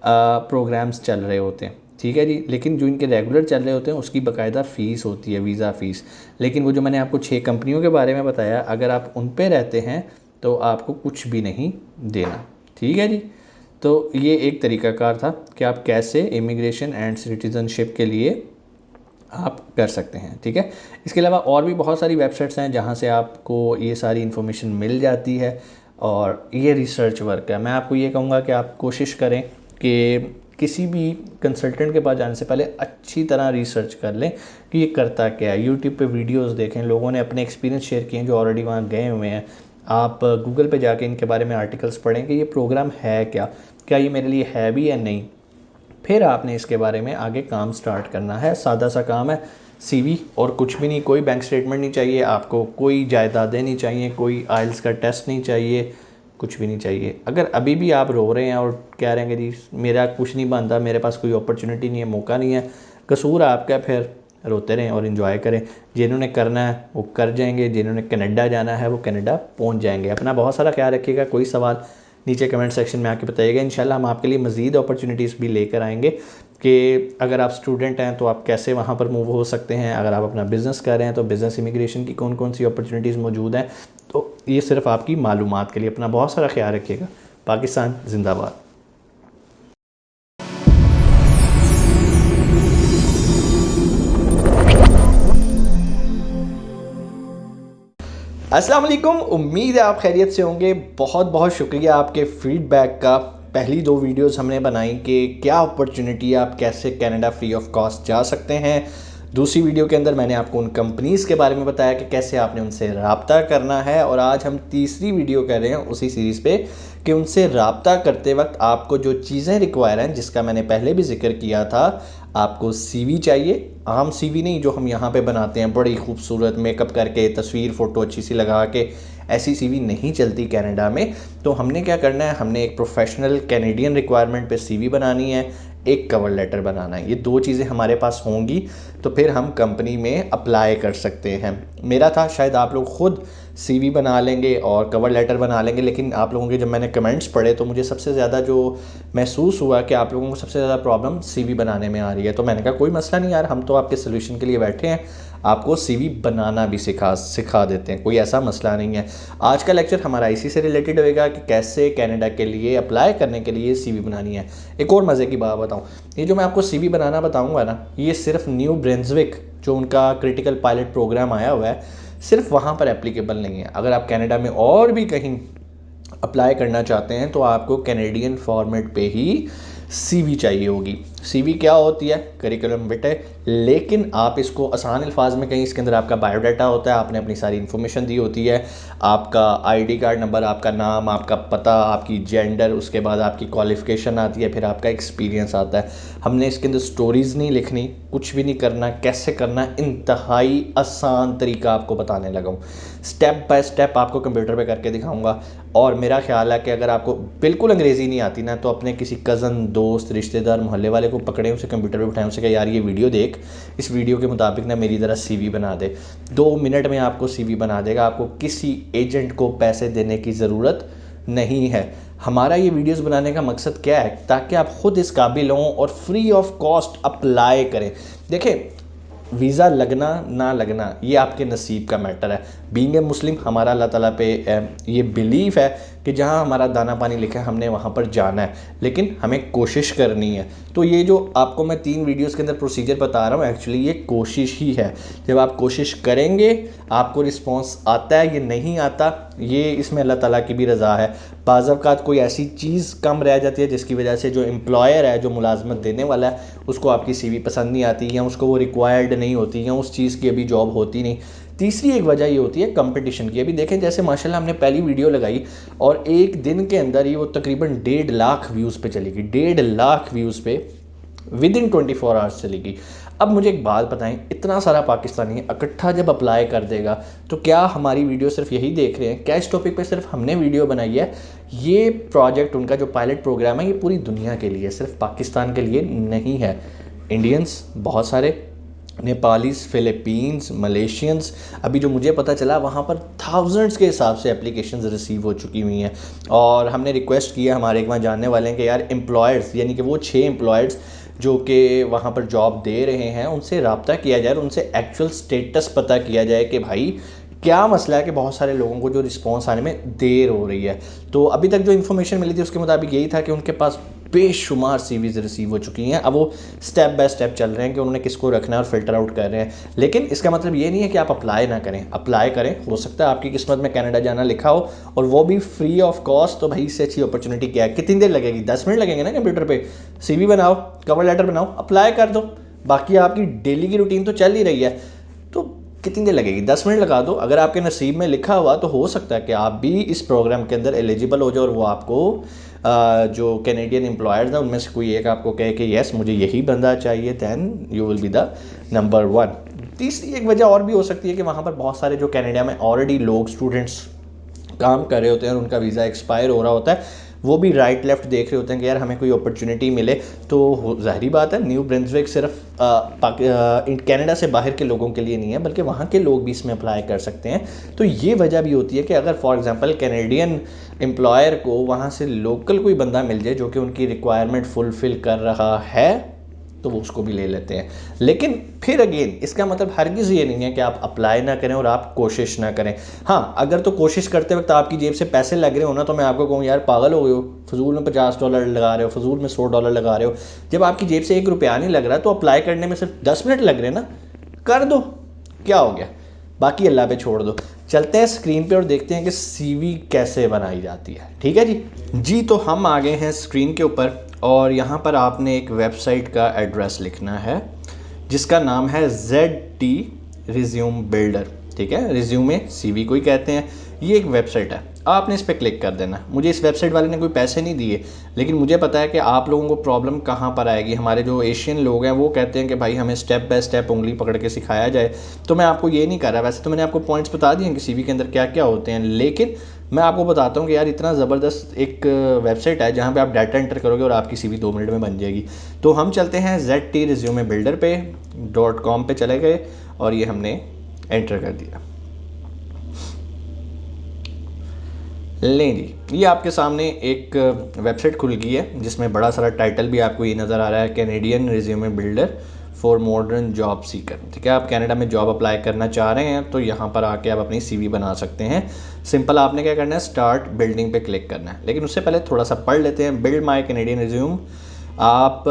प्रोग्राम्स चल रहे होते हैं, ठीक है जी। लेकिन जो इनके रेगुलर चल रहे होते हैं उसकी बाकायदा फ़ीस होती है, वीज़ा फ़ीस। लेकिन वो जो मैंने आपको 6 कंपनियों के बारे में बताया, अगर आप उन पे रहते हैं तो आपको कुछ भी नहीं देना, ठीक है जी। तो ये एक तरीकाकार था कि आप कैसे इमिग्रेशन एंड सिटीज़नशिप के लिए आप कर सकते हैं, ठीक है। इसके अलावा और भी बहुत सारी वेबसाइट्स हैं जहाँ से आपको ये सारी इन्फॉर्मेशन मिल जाती है, और ये रिसर्च वर्क है। मैं आपको ये कहूँगा कि आप कोशिश करें कि किसी भी कंसल्टेंट के पास जाने से पहले अच्छी तरह रिसर्च कर लें कि ये करता क्या है। यूट्यूब पे वीडियोस देखें, लोगों ने अपने एक्सपीरियंस शेयर किए हैं जो ऑलरेडी वहाँ गए हुए हैं। आप गूगल पे जाके इनके बारे में आर्टिकल्स पढ़ें कि ये प्रोग्राम है क्या, क्या ये मेरे लिए है भी या नहीं। फिर आपने इसके बारे में आगे काम स्टार्ट करना है। सादा सा काम है, CV और कुछ भी नहीं, कोई बैंक स्टेटमेंट नहीं चाहिए आपको, कोई जायदादें नहीं चाहिए, कोई आइल्स का टेस्ट नहीं चाहिए, कुछ भी नहीं चाहिए। अगर अभी भी आप रो रहे हैं और कह रहे हैं कि जी मेरा कुछ नहीं बनता, मेरे पास कोई अपॉर्चुनिटी नहीं है, मौका नहीं है, कसूर आपका, फिर रोते रहें और इन्जॉय करें। जिन्होंने करना है वो कर जाएंगे, जिन्होंने कनाडा जाना है वो कनाडा पहुंच जाएंगे। अपना बहुत सारा ख्याल रखिएगा। कोई सवाल नीचे कमेंट सेक्शन में आके बताइएगा। इंशाल्लाह हम आपके लिए मज़ीद अपॉर्चुनिटीज़ भी लेकर आएंगे कि अगर आप स्टूडेंट हैं तो आप कैसे वहाँ पर मूव हो सकते हैं, अगर आप अपना बिज़नेस कर रहे हैं तो बिज़नेस इमिग्रेशन की कौन कौन सी अपॉर्चुनिटीज़ मौजूद हैं, तो ये सिर्फ आपकी मालूमात के लिए। अपना बहुत सारा ख्याल रखिएगा। पाकिस्तान जिंदाबाद। अस्सलाम वालेकुम, उम्मीद है आप खैरियत से होंगे। बहुत बहुत शुक्रिया आपके फीडबैक का। पहली 2 वीडियोस हमने बनाई कि क्या अपॉर्चुनिटी है, आप कैसे कनाडा फ्री ऑफ कॉस्ट जा सकते हैं। दूसरी वीडियो के अंदर मैंने आपको उन कंपनीज़ के बारे में बताया कि कैसे आपने उनसे रब्ता करना है। और आज हम तीसरी वीडियो कर रहे हैं उसी सीरीज़ पे कि उनसे रब्ता करते वक्त आपको जो चीज़ें रिक्वायर हैं, जिसका मैंने पहले भी जिक्र किया था। आपको सीवी चाहिए, आम सीवी नहीं जो हम यहाँ पे बनाते हैं बड़ी खूबसूरत मेकअप करके, तस्वीर फ़ोटो अच्छी सी लगा के। ऐसी सीवी नहीं चलती कनाडा में। तो हमने क्या करना है, हमने एक प्रोफेशनल कैनेडियन रिक्वायरमेंट पे सीवी बनानी है, एक कवर लेटर बनाना है। ये 2 चीज़ें हमारे पास होंगी तो फिर हम कंपनी में अप्लाई कर सकते हैं। मेरा था, शायद आप लोग ख़ुद सीवी बना लेंगे और कवर लेटर बना लेंगे, लेकिन आप लोगों के जब मैंने कमेंट्स पढ़े तो मुझे सबसे ज़्यादा जो महसूस हुआ कि आप लोगों को सबसे ज़्यादा प्रॉब्लम सीवी बनाने में आ रही है। तो मैंने कहा कोई मसला नहीं यार, हम तो आपके सोल्यूशन के लिए बैठे हैं, आपको सीवी बनाना भी सिखा देते हैं, कोई ऐसा मसला नहीं है। आज का लेक्चर हमारा इसी से रिलेटेड होएगा कि कैसे कनाडा के लिए अप्लाई करने के लिए सीवी बनानी है। एक और मज़े की बात बताऊं, ये जो मैं आपको सीवी बनाना बताऊंगा ना, ये सिर्फ न्यू ब्रंसविक जो उनका क्रिटिकल पायलट प्रोग्राम आया हुआ है, सिर्फ वहाँ पर एप्लीकेबल नहीं है। अगर आप कनाडा में और भी कहीं अप्लाई करना चाहते हैं तो आपको कैनेडियन फॉर्मेट पे ही सीवी चाहिए होगी। सीवी क्या होती है, करिकुलम विटे, लेकिन आप इसको आसान अल्फाज में कहीं, इसके अंदर आपका बायोडाटा होता है, आपने अपनी सारी इन्फॉर्मेशन दी होती है, आपका आईडी कार्ड नंबर, आपका नाम, आपका पता, आपकी जेंडर, उसके बाद आपकी क्वालिफ़िकेशन आती है, फिर आपका एक्सपीरियंस आता है। हमने इसके अंदर स्टोरीज़ नहीं लिखनी, कुछ भी नहीं करना। कैसे करना, इंतहाई आसान तरीका आपको बताने लगा हूँ। स्टेप बाय स्टेप आपको कंप्यूटर पे करके दिखाऊंगा। और मेरा ख्याल है कि अगर आपको बिल्कुल अंग्रेज़ी नहीं आती ना, तो अपने किसी कज़न, दोस्त, रिश्तेदार, मोहल्ले वाले को पकड़ें, उसे कंप्यूटर पे बिठाएं, उसे कहें यार ये वीडियो देख, इस वीडियो के मुताबिक ना मेरी ज़रा सीवी बना दे। 2 मिनट में आपको सीवी बना देगा। आपको किसी एजेंट को पैसे देने की ज़रूरत नहीं है। हमारा ये वीडियोस बनाने का मकसद क्या है, ताकि आप ख़ुद इस काबिल हों और फ्री ऑफ कॉस्ट अप्लाई करें। देखें, वीज़ा लगना ना लगना ये आपके नसीब का मैटर है। बीइंग ए मुस्लिम, हमारा अल्लाह ताला पे ये बिलीफ है कि जहाँ हमारा दाना पानी लिखा है हमने वहाँ पर जाना है, लेकिन हमें कोशिश करनी है। तो ये जो आपको मैं 3 वीडियोस के अंदर प्रोसीजर बता रहा हूँ, एक्चुअली ये कोशिश ही है। जब आप कोशिश करेंगे आपको रिस्पॉन्स आता है, ये नहीं आता, ये इसमें अल्लाह ताला की भी रज़ा है। बाज़ औक़ात कोई ऐसी चीज़ कम रह जाती है जिसकी वजह से जो एम्प्लॉयर है, जो मुलाजमत देने वाला है, उसको आपकी सीवी पसंद नहीं आती, या उसको वो रिक्वायर्ड नहीं होती, या उस चीज़ की अभी जॉब होती नहीं। तीसरी एक वजह ये होती है कंपटीशन की। अभी देखें, जैसे माशाल्लाह हमने पहली वीडियो लगाई और एक दिन के अंदर ही वो तकरीबन 1.5 लाख व्यूज़ पे चली गई। 1.5 लाख व्यूज़ पे विद इन 24 आवर्स चली गई। अब मुझे एक बात बताएं, इतना सारा पाकिस्तानी इकट्ठा जब अप्लाई कर देगा तो क्या हमारी वीडियो सिर्फ यही देख रहे हैं? क्या इस टॉपिक पे सिर्फ हमने वीडियो बनाई है? ये प्रोजेक्ट, उनका जो पायलट प्रोग्राम है, ये पूरी दुनिया के लिए, सिर्फ पाकिस्तान के लिए नहीं है। इंडियंस बहुत सारे, नेपालीस, फ़िलिपींस, मलेशियंस, अभी जो मुझे पता चला वहाँ पर थाउजेंड्स के हिसाब से एप्लीकेशंस रिसीव हो चुकी हुई हैं। और हमने रिक्वेस्ट किया, हमारे एक वहाँ जानने वाले हैं, कि यार एम्प्लॉयर्स, यानी कि वो 6 एम्प्लॉयर्स जो कि वहाँ पर जॉब दे रहे हैं, उनसे रब्ता किया जाए और उनसे एक्चुअल स्टेटस पता किया जाए कि भाई क्या मसला है कि बहुत सारे लोगों को जो रिस्पॉन्स आने में देर हो रही है। तो अभी तक जो इन्फॉर्मेशन मिली थी उसके मुताबिक यही था कि उनके पास बेशुमार सीवीज़ रिसीव हो चुकी हैं। अब वो स्टेप बाय स्टेप चल रहे हैं कि उन्होंने किसको रखना है और फ़िल्टर आउट कर रहे हैं। लेकिन इसका मतलब ये नहीं है कि आप अप्लाई ना करें, अप्लाई करें। हो सकता है आपकी किस्मत में कनाडा जाना लिखा हो, और वो भी फ्री ऑफ कॉस्ट। तो भाई इससे अच्छी अपॉर्चुनिटी क्या है? कितनी देर लगेगी? 10 मिनट लगेंगे ना कंप्यूटर पर। सीवी बनाओ, कवर लेटर बनाओ, अप्लाई कर दो। बाकी आपकी डेली की रूटीन तो चल ही रही है, तो कितनी देर लगेगी? 10 मिनट लगा दो। अगर आपके नसीब में लिखा हुआ तो हो सकता है कि आप भी इस प्रोग्राम के अंदर एलिजिबल हो जाओ, और वो आपको जो कैनेडियन एम्प्लॉयर्स हैं उनमें से कोई एक आपको कहे कि यस मुझे यही बंदा चाहिए, then you will be the number 1। तीसरी एक वजह और भी हो सकती है कि वहाँ पर बहुत सारे जो कनाडा में ऑलरेडी लोग, स्टूडेंट्स काम कर रहे होते हैं और उनका वीज़ा एक्सपायर हो रहा होता है, वो भी राइट लेफ्ट देख रहे होते हैं कि यार हमें कोई अपॉर्चुनिटी मिले। तो ज़ाहिरी बात है, न्यू ब्रंसविक सिर्फ कनाडा से बाहर के लोगों के लिए नहीं है, बल्कि वहाँ के लोग भी इसमें अप्लाई कर सकते हैं। तो ये वजह भी होती है कि अगर फॉर एग्जांपल कैनेडियन एम्प्लॉयर को वहाँ से लोकल कोई बंदा मिल जाए जो कि उनकी रिक्वायरमेंट फुलफ़िल कर रहा है, तो वो उसको भी ले लेते हैं। लेकिन फिर अगेन इसका मतलब हरगिज़ ये नहीं है कि आप अप्लाई ना करें और आप कोशिश ना करें। हाँ, अगर तो कोशिश करते वक्त आपकी जेब से पैसे लग रहे हो ना, तो मैं आपको कहूँ यार पागल हो गए हो, फजूल में $50 लगा रहे हो, फजूल में $100 लगा रहे हो। जब आपकी जेब से ₹1 नहीं लग रहा तो अप्लाई करने में सिर्फ 10 मिनट लग रहे हैं ना, कर दो, क्या हो गया, बाकी अल्लाह पे छोड़ दो। चलते हैं स्क्रीन पे और देखते हैं कि सीवी कैसे बनाई जाती है। ठीक है जी, तो हम आ गए हैं स्क्रीन के ऊपर और यहाँ पर आपने एक वेबसाइट का एड्रेस लिखना है जिसका नाम है ZT रिज्यूम बिल्डर। ठीक है, रिज्यूमे सीवी को ही कहते हैं। ये एक वेबसाइट है, आपने इस पर क्लिक कर देना। मुझे इस वेबसाइट वाले ने कोई पैसे नहीं दिए, लेकिन मुझे पता है कि आप लोगों को प्रॉब्लम कहाँ पर आएगी। हमारे जो एशियन लोग हैं वो कहते हैं कि भाई हमें स्टेप बाय स्टेप उंगली पकड़ के सिखाया जाए, तो मैं आपको ये नहीं कर रहा। वैसे तो मैंने आपको पॉइंट्स बता दिए हैं कि सीवी के अंदर क्या क्या होते हैं, लेकिन मैं आपको बताता हूँ कि यार इतना ज़बरदस्त एक वेबसाइट है जहाँ पे आप डाटा एंटर करोगे और आपकी सीवी 2 मिनट में बन जाएगी। तो हम चलते हैं ZT रिज्यूमे बिल्डर पे .com पे चले गए और ये हमने एंटर कर दिया। लें जी, ये आपके सामने एक वेबसाइट खुल गई है जिसमें बड़ा सारा टाइटल भी आपको ये नज़र आ रहा है, Canadian resume builder for modern job seeker. ठीक है, आप कनाडा में जॉब अप्लाई करना चाह रहे हैं तो यहाँ पर आके आप अपनी सीवी बना सकते हैं। सिंपल, आपने क्या करना है, स्टार्ट बिल्डिंग पे क्लिक करना है। लेकिन उससे पहले थोड़ा सा पढ़ लेते हैं। बिल्ड माई कैनेडियन रिज्यूम, आप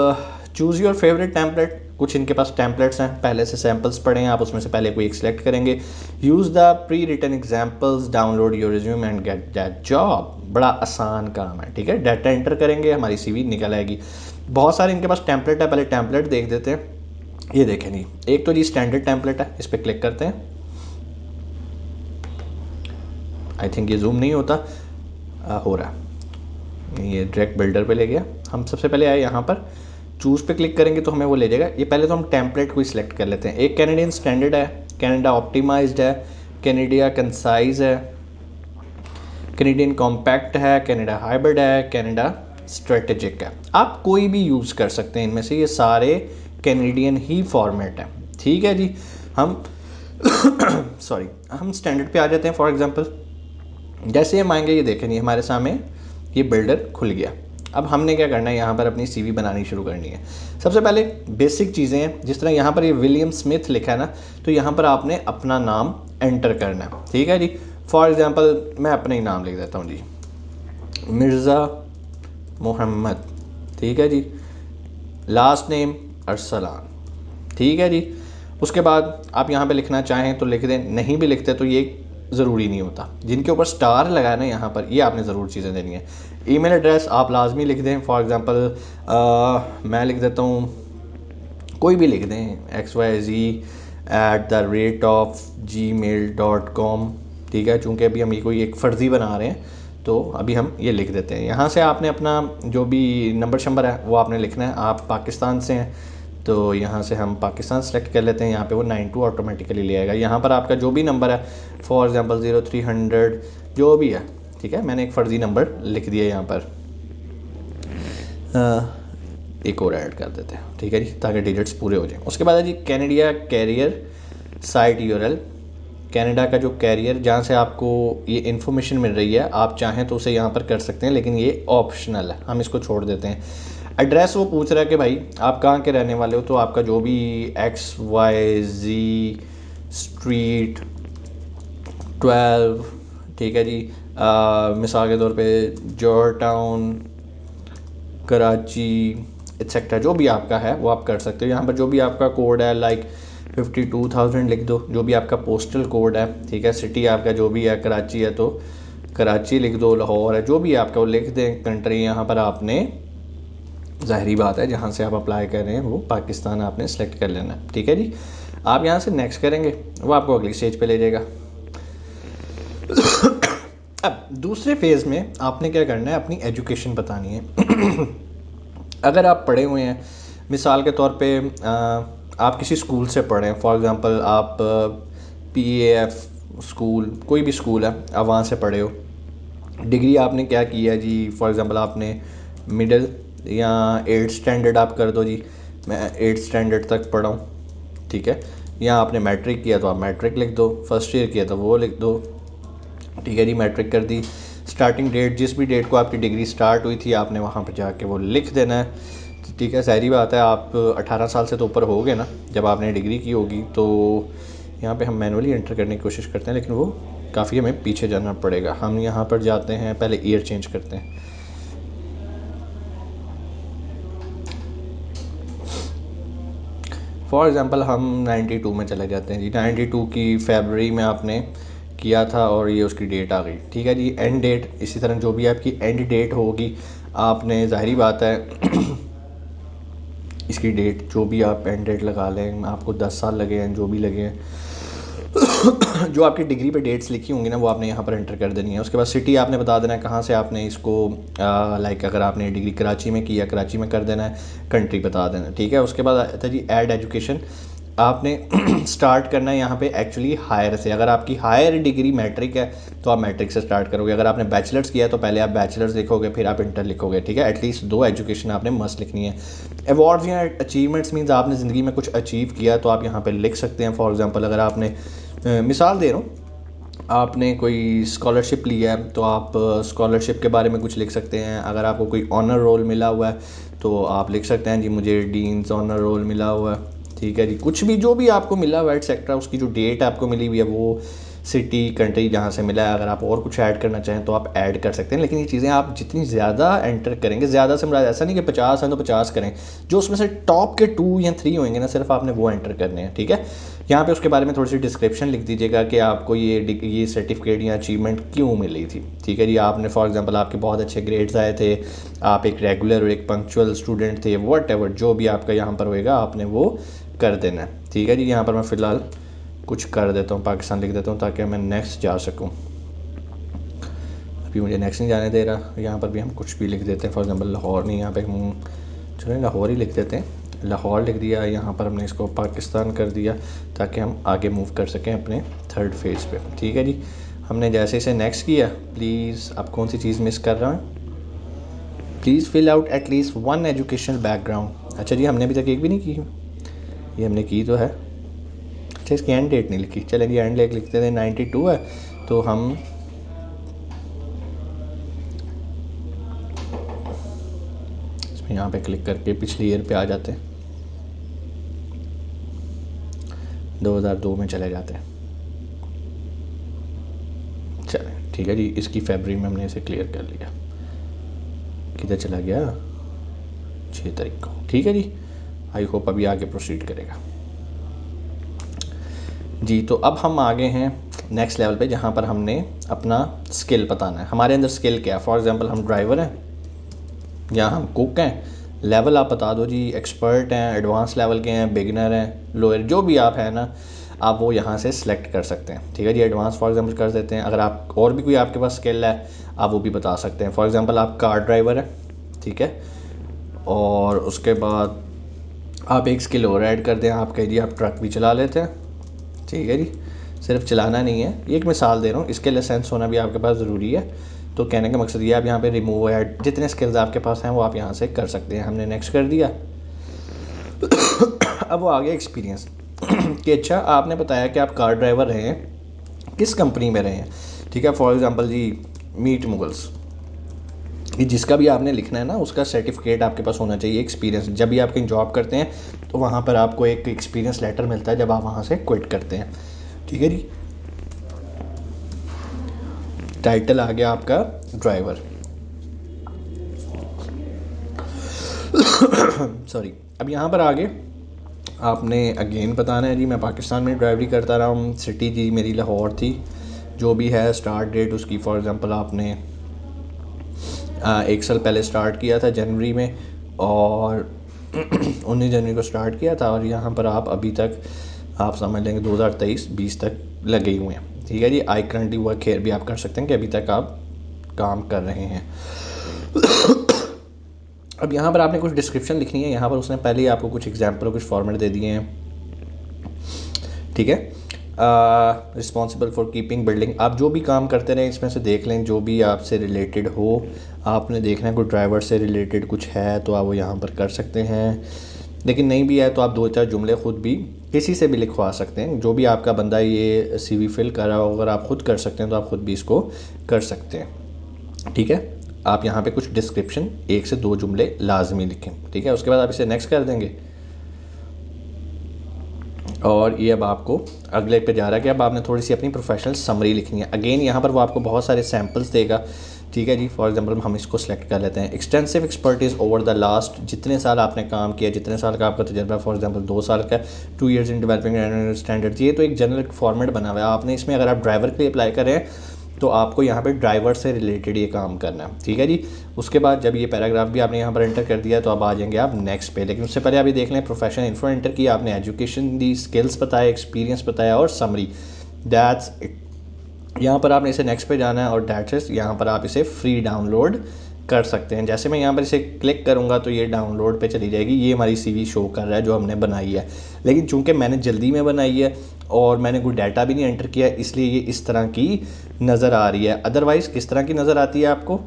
चूज़ योर फेवरेट टेम्पलेट। कुछ इनके पास टेम्पलेट्स हैं, पहले से सैम्पल्स पढ़े हैं, आप उसमें से पहले कोई एक सिलेक्ट करेंगे। Use the pre written examples, download your resume and get that job. बड़ा आसान काम है। ठीक है, डाटा एंटर करेंगे, हमारी सीवी निकल आएगी। बहुत सारे इनके पास टेम्पलेट है, पहले टेम्पलेट देख देते हैं। ये देखें जी, एक तो जी स्टैंडर्ड टेम्पलेट है, इस पर क्लिक करते हैं। आई थिंक ये जूम नहीं होता, हो रहा है, ये डायरेक्ट बिल्डर पे ले गया। हम सबसे पहले आए यहाँ पर चूज़ पे क्लिक करेंगे तो हमें वो ले जाएगा। ये पहले तो हम टेम्पलेट को ही सिलेक्ट कर लेते हैं। एक कैनेडियन स्टैंडर्ड है, कनाडा ऑप्टिमाइज्ड है, कैनेडिया कंसाइज है, कैनेडियन कॉम्पैक्ट है, कनाडा हाइब्रिड है, कनाडा स्ट्रेटेजिक है। आप कोई भी यूज़ कर सकते हैं इनमें से, ये सारे कैनेडियन ही फॉर्मेट हैं। ठीक है जी, हम सॉरी, हम स्टैंडर्ड पे आ जाते हैं। फॉर एग्जांपल जैसे हम आएंगे, ये देखें नहीं, हमारे सामने ये बिल्डर खुल गया। अब हमने क्या करना है, यहाँ पर अपनी सीवी बनानी शुरू करनी है। सबसे पहले बेसिक चीज़ें हैं, जिस तरह यहाँ पर ये विलियम स्मिथ लिखा है ना, तो यहाँ पर आपने अपना नाम एंटर करना है। ठीक है जी, फॉर एग्जांपल मैं अपना ही नाम लिख देता हूँ जी, मिर्ज़ा मोहम्मद। ठीक है जी, लास्ट नेम अरसलान। ठीक है जी, उसके बाद आप यहाँ पे लिखना चाहें तो लिख दें, नहीं भी लिखते तो ये ज़रूरी नहीं होता। जिनके ऊपर स्टार लगा है ना यहाँ पर, ये आपने ज़रूर चीज़ें देनी है। ईमेल एड्रेस आप लाजमी लिख दें। फॉर एग्जांपल मैं लिख देता हूँ, कोई भी लिख दें, xyz@gmail.com। ठीक है, चूँकि अभी हम ये कोई एक फ़र्ज़ी बना रहे हैं तो अभी हम ये लिख देते हैं। यहाँ से आपने अपना जो भी नंबर शंबर है वो आपने लिखना है। आप पाकिस्तान से हैं तो यहाँ से हम पाकिस्तान सेलेक्ट कर लेते हैं। यहाँ पे वो 92 ऑटोमेटिकली ले आएगा। यहाँ पर आपका जो भी नंबर है, फॉर एग्जांपल 0300 जो भी है, ठीक है, मैंने एक फ़र्ज़ी नंबर लिख दिया यहाँ पर, एक और ऐड कर देते हैं। ठीक है जी, ताकि डिजिट्स पूरे हो जाएं। उसके बाद है जी कैनेडिया कैरियर साइट URL। कनाडा का जो कैरियर जहाँ से आपको ये इन्फॉर्मेशन मिल रही है, आप चाहें तो उसे यहाँ पर कर सकते हैं, लेकिन ये ऑप्शनल है, हम इसको छोड़ देते हैं। एड्रेस वो पूछ रहा है कि भाई आप कहाँ के रहने वाले हो, तो आपका जो भी XYZ स्ट्रीट 12, ठीक है जी, मिसाल के तौर पे जॉर्ज टाउन, कराची एक्सेट्रा, जो भी आपका है वो आप कर सकते हो। यहाँ पर जो भी आपका कोड है, लाइक 52,000 लिख दो, जो भी आपका पोस्टल कोड है। ठीक है, सिटी आपका जो भी है, कराची है तो कराची लिख दो, लाहौर है, जो भी आपका वो लिख दें। कंट्री यहाँ पर आपने, ज़ाहिरी बात है, जहाँ से आप अप्लाई कर रहे हैं वो पाकिस्तान आपने सेलेक्ट कर लेना है। ठीक है जी, आप यहाँ से नेक्स्ट करेंगे, वो आपको अगली स्टेज पे ले जाएगा। अब दूसरे फेज़ में आपने क्या करना है, अपनी एजुकेशन बतानी है। अगर आप पढ़े हुए हैं, मिसाल के तौर पे आप किसी स्कूल से पढ़े हैं, फॉर एग्ज़ाम्पल आप PAF स्कूल, कोई भी स्कूल है, आप वहाँ से पढ़े हो। डिग्री आपने क्या किया जी, फॉर एग्ज़ाम्पल आपने मिडिल या 8th स्टैंडर्ड आप कर दो जी, मैं 8th स्टैंडर्ड तक पढ़ा हूँ। ठीक है, या आपने मैट्रिक किया तो आप मैट्रिक लिख दो, फर्स्ट ईयर किया तो वो लिख दो। ठीक है जी, मैट्रिक कर दी। स्टार्टिंग डेट, जिस भी डेट को आपकी डिग्री स्टार्ट हुई थी, आपने वहाँ पर जाके वो लिख देना है। ठीक है, ज़ाहिर बात है आप 18 साल से तो ऊपर हो गए ना जब आपने डिग्री की होगी, तो यहाँ पे हम मैनुअली एंटर करने की कोशिश करते हैं, लेकिन वो काफ़ी हमें पीछे जाना पड़ेगा। हम यहाँ पर जाते हैं, पहले ईयर चेंज करते हैं। फॉर एग्ज़ाम्पल हम 92 में चले जाते हैं जी। 92 की फरवरी में आपने किया था और ये उसकी डेट आ गई। ठीक है जी, एंड डेट इसी तरह जो भी आपकी एंड डेट होगी आपने, ज़ाहिर बात है इसकी डेट जो भी आप एंड डेट लगा लें, आपको 10 साल लगे हैं जो भी लगे हैं जो आपकी डिग्री पे डेट्स लिखी होंगी ना वो आपने यहाँ पर एंटर कर देनी है। उसके बाद सिटी आपने बता देना है कहाँ से आपने इसको लाइक अगर आपने डिग्री कराची में की है कराची में कर देना है, कंट्री बता देना। ठीक है, उसके बाद आता है जी ऐड एजुकेशन। आपने स्टार्ट करना है यहाँ पे एक्चुअली हायर से। अगर आपकी हायर डिग्री मैट्रिक है तो आप मैट्रिक से स्टार्ट करोगे। अगर आपने बैचलर्स किया है तो पहले आप बैचलर्स लिखोगे फिर आप इंटर लिखोगे। ठीक है, एटलीस्ट 2 एजुकेशन आपने मस्ट लिखनी है। अवार्ड्स या अचीवमेंट्स मीन्स आपने ज़िंदगी में कुछ अचीव किया तो आप यहाँ पर लिख सकते हैं। फॉर एग्ज़ाम्पल अगर आपने मिसाल दे रहा हूँ, आपने कोई स्कॉलरशिप लिया है तो आप स्कॉलरशिप के बारे में कुछ लिख सकते हैं। अगर आपको कोई ऑनर रोल मिला हुआ है तो आप लिख सकते हैं जी मुझे डीन्स ऑनर रोल मिला हुआ है। ठीक है जी, कुछ भी जो भी आपको मिला हुआ है एक्सेट्रा, उसकी जो डेट आपको मिली हुई है वो, सिटी कंट्री जहाँ से मिला है। अगर आप और कुछ ऐड करना चाहें तो आप ऐड कर सकते हैं, लेकिन ये चीज़ें आप जितनी ज़्यादा एंटर करेंगे, ज़्यादा से मुराद ऐसा नहीं कि 50 हैं तो 50 करें, जो उसमें से टॉप के 2 या 3 होंगे ना सिर्फ आपने वो एंटर करने हैं। ठीक है, यहाँ पे उसके बारे में थोड़ी सी डिस्क्रिप्शन लिख दीजिएगा कि आपको ये सर्टिफिकेट या अचीवमेंट क्यों मिली थी। ठीक है जी, आपने फॉर एग्जांपल आपके बहुत अच्छे ग्रेड्स आए थे, आप एक रेगुलर और एक पंक्चुअल स्टूडेंट थे, व्हाटएवर जो भी आपका यहाँ पर होएगा आपने वो कर देना है। ठीक है जी, यहाँ पर मैं फ़िलहाल कुछ कर देता हूँ, पाकिस्तान लिख देता हूँ ताकि मैं नेक्स्ट जा सकूँ। अभी मुझे नेक्स्ट नहीं जाने दे रहा, यहाँ पर भी हम कुछ भी लिख देते हैं। फॉर एग्जांपल लाहौर नहीं, यहाँ पे हम चलें लाहौर ही लिख देते हैं। लाहौर लिख दिया, यहाँ पर हमने इसको पाकिस्तान कर दिया ताकि हम आगे मूव कर सकें अपने थर्ड फेज़ पे। ठीक है जी, हमने जैसे इसे नेक्स्ट किया, प्लीज़ आप कौन सी चीज़ मिस कर रहे हैं, please fill out at least 1 educational background. अच्छा जी, हमने अभी तक एक भी नहीं की, ये हमने की तो है। अच्छा, इसकी एंड डेट नहीं लिखी, चलें जी एंड डेट लिखते थे 92 है तो हम इसमें यहाँ पे क्लिक करके पिछली ईयर पे आ जाते हैं, 2002 में चले जाते हैं। चलें ठीक है जी, इसकी फरवरी में हमने इसे क्लियर कर लिया। किधर चला गया, 6 तारीख को। ठीक है जी, आई होप अभी आगे प्रोसीड करेगा जी। तो अब हम आगे हैं नेक्स्ट लेवल पे जहाँ पर हमने अपना स्किल बताना है, हमारे अंदर स्किल क्या है। फॉर एग्जांपल हम ड्राइवर हैं या हम कुक हैं, लेवल आप बता दो जी, एक्सपर्ट हैं, एडवांस लेवल के हैं, बिगिनर हैं, लोअर, जो भी आप हैं ना आप वो यहाँ से सिलेक्ट कर सकते हैं। ठीक है जी, एडवांस फॉर एग्जांपल कर देते हैं। अगर आप और भी कोई आपके पास स्किल है आप वो भी बता सकते हैं। फॉर एग्जांपल आप कार ड्राइवर हैं, ठीक है, और उसके बाद आप एक स्किल और ऐड कर दें, आप कह जी आप ट्रक भी चला लेते हैं। ठीक है जी, सिर्फ चलाना नहीं है, ये एक मिसाल दे रहा हूँ, इसके लाइसेंस होना भी आपके पास ज़रूरी है। तो कहने का मकसद ये, आप यहाँ पे रिमूव ऐड जितने स्किल्स आपके पास हैं वो आप यहाँ से कर सकते हैं। हमने नेक्स्ट कर दिया अब वो आ गया एक्सपीरियंस कि अच्छा आपने बताया कि आप कार ड्राइवर रहे हैं, किस कंपनी में रहे हैं। ठीक है, for example G meet Mughals, ये जिसका भी आपने लिखना है ना उसका सर्टिफिकेट आपके पास होना चाहिए, एक्सपीरियंस। जब भी आप कहीं जॉब करते हैं तो वहाँ पर आपको एक एक्सपीरियंस लेटर मिलता है जब आप वहाँ से क्विट करते हैं। ठीक है जी, टाइटल आ गया आपका ड्राइवर सॉरी। अब यहाँ पर आगे आपने अगेन बताना है जी मैं पाकिस्तान में ड्राइवरी करता रहा हूँ, सिटी जी मेरी लाहौर थी, जो भी है स्टार्ट डेट उसकी फॉर एग्जांपल आपने 1 साल पहले स्टार्ट किया था जनवरी में और 19 जनवरी को स्टार्ट किया था और यहाँ पर आप अभी तक आप समझ लेंगे 2023-20 तक लगे हुए हैं। ठीक है जी, आई करंटली वर्क हियर भी आप कर सकते हैं कि अभी तक आप काम कर रहे हैं। अब यहाँ पर आपने कुछ डिस्क्रिप्शन लिखनी है, यहाँ पर उसने पहले ही आपको कुछ एग्जाम्पल कुछ फॉर्मेट दे दिए हैं। ठीक है, रिस्पॉन्सिबल फॉर कीपिंग बिल्डिंग, आप जो भी काम करते रहें इसमें से देख लें जो भी आपसे रिलेटेड हो। आपने देखना है कोई ड्राइवर से रिलेटेड कुछ है तो आप वो यहाँ पर कर सकते हैं, लेकिन नहीं भी है तो आप 2-4 जुमले ख़ुद भी किसी से भी लिखवा सकते हैं। जो भी आपका बंदा ये CV फिल कर रहा हो, अगर आप ख़ुद कर सकते हैं तो आप ख़ुद भी इसको कर सकते हैं। ठीक है, आप यहाँ पे कुछ डिस्क्रिप्शन 1 से 2 जुमले लाजमी लिखें, ठीक है। उसके बाद आप इसे नेक्स्ट कर देंगे और ये अब आपको अगले पे जा रहा है कि अब आपने थोड़ी सी अपनी प्रोफेशनल समरी लिखनी है। अगेन यहाँ पर वो आपको बहुत सारे सैम्पल्स देगा, ठीक है जी। फॉर एग्जांपल हम इसको सेलेक्ट कर लेते हैं, extensive expertise over the last, जितने साल आपने काम किया, जितने साल का आपका तजर्बा, फॉर एग्जांपल 2 साल का, 2 ईयर्स इन डेवलपिंग स्टैंडर्ड। ये तो एक जनरल फॉर्मेट बना हुआ है आपने इसमें। अगर आप ड्राइवर के लिए अप्लाई कर रहे हैं तो आपको यहाँ पे ड्राइवर से रिलेटेड ये काम करना है, ठीक है जी। उसके बाद जब ये पैराग्राफ भी आपने यहाँ पर एंटर कर दिया तो अब आ जाएंगे आप नेक्स्ट पे। लेकिन उससे पहले आप ये देख लें, प्रोफेशनल इन्फो एंटर किया आपने, एजुकेशन दी, स्किल्स बताया, एक्सपीरियंस बताया और समरी, दैट्स इट। यहाँ पर आपने इसे नेक्स्ट पे जाना है और दैट्स इट। यहाँ पर आप इसे फ्री डाउनलोड कर सकते हैं। जैसे मैं यहाँ पर इसे क्लिक करूँगा तो ये डाउनलोड पे चली जाएगी। ये हमारी सीवी शो कर रहा है जो हमने बनाई है, लेकिन चूंकि मैंने जल्दी में बनाई है और मैंने कोई डाटा भी नहीं एंटर किया, इसलिए ये इस तरह की नज़र आ रही है। अदरवाइज़ किस तरह की नज़र आती है आपको?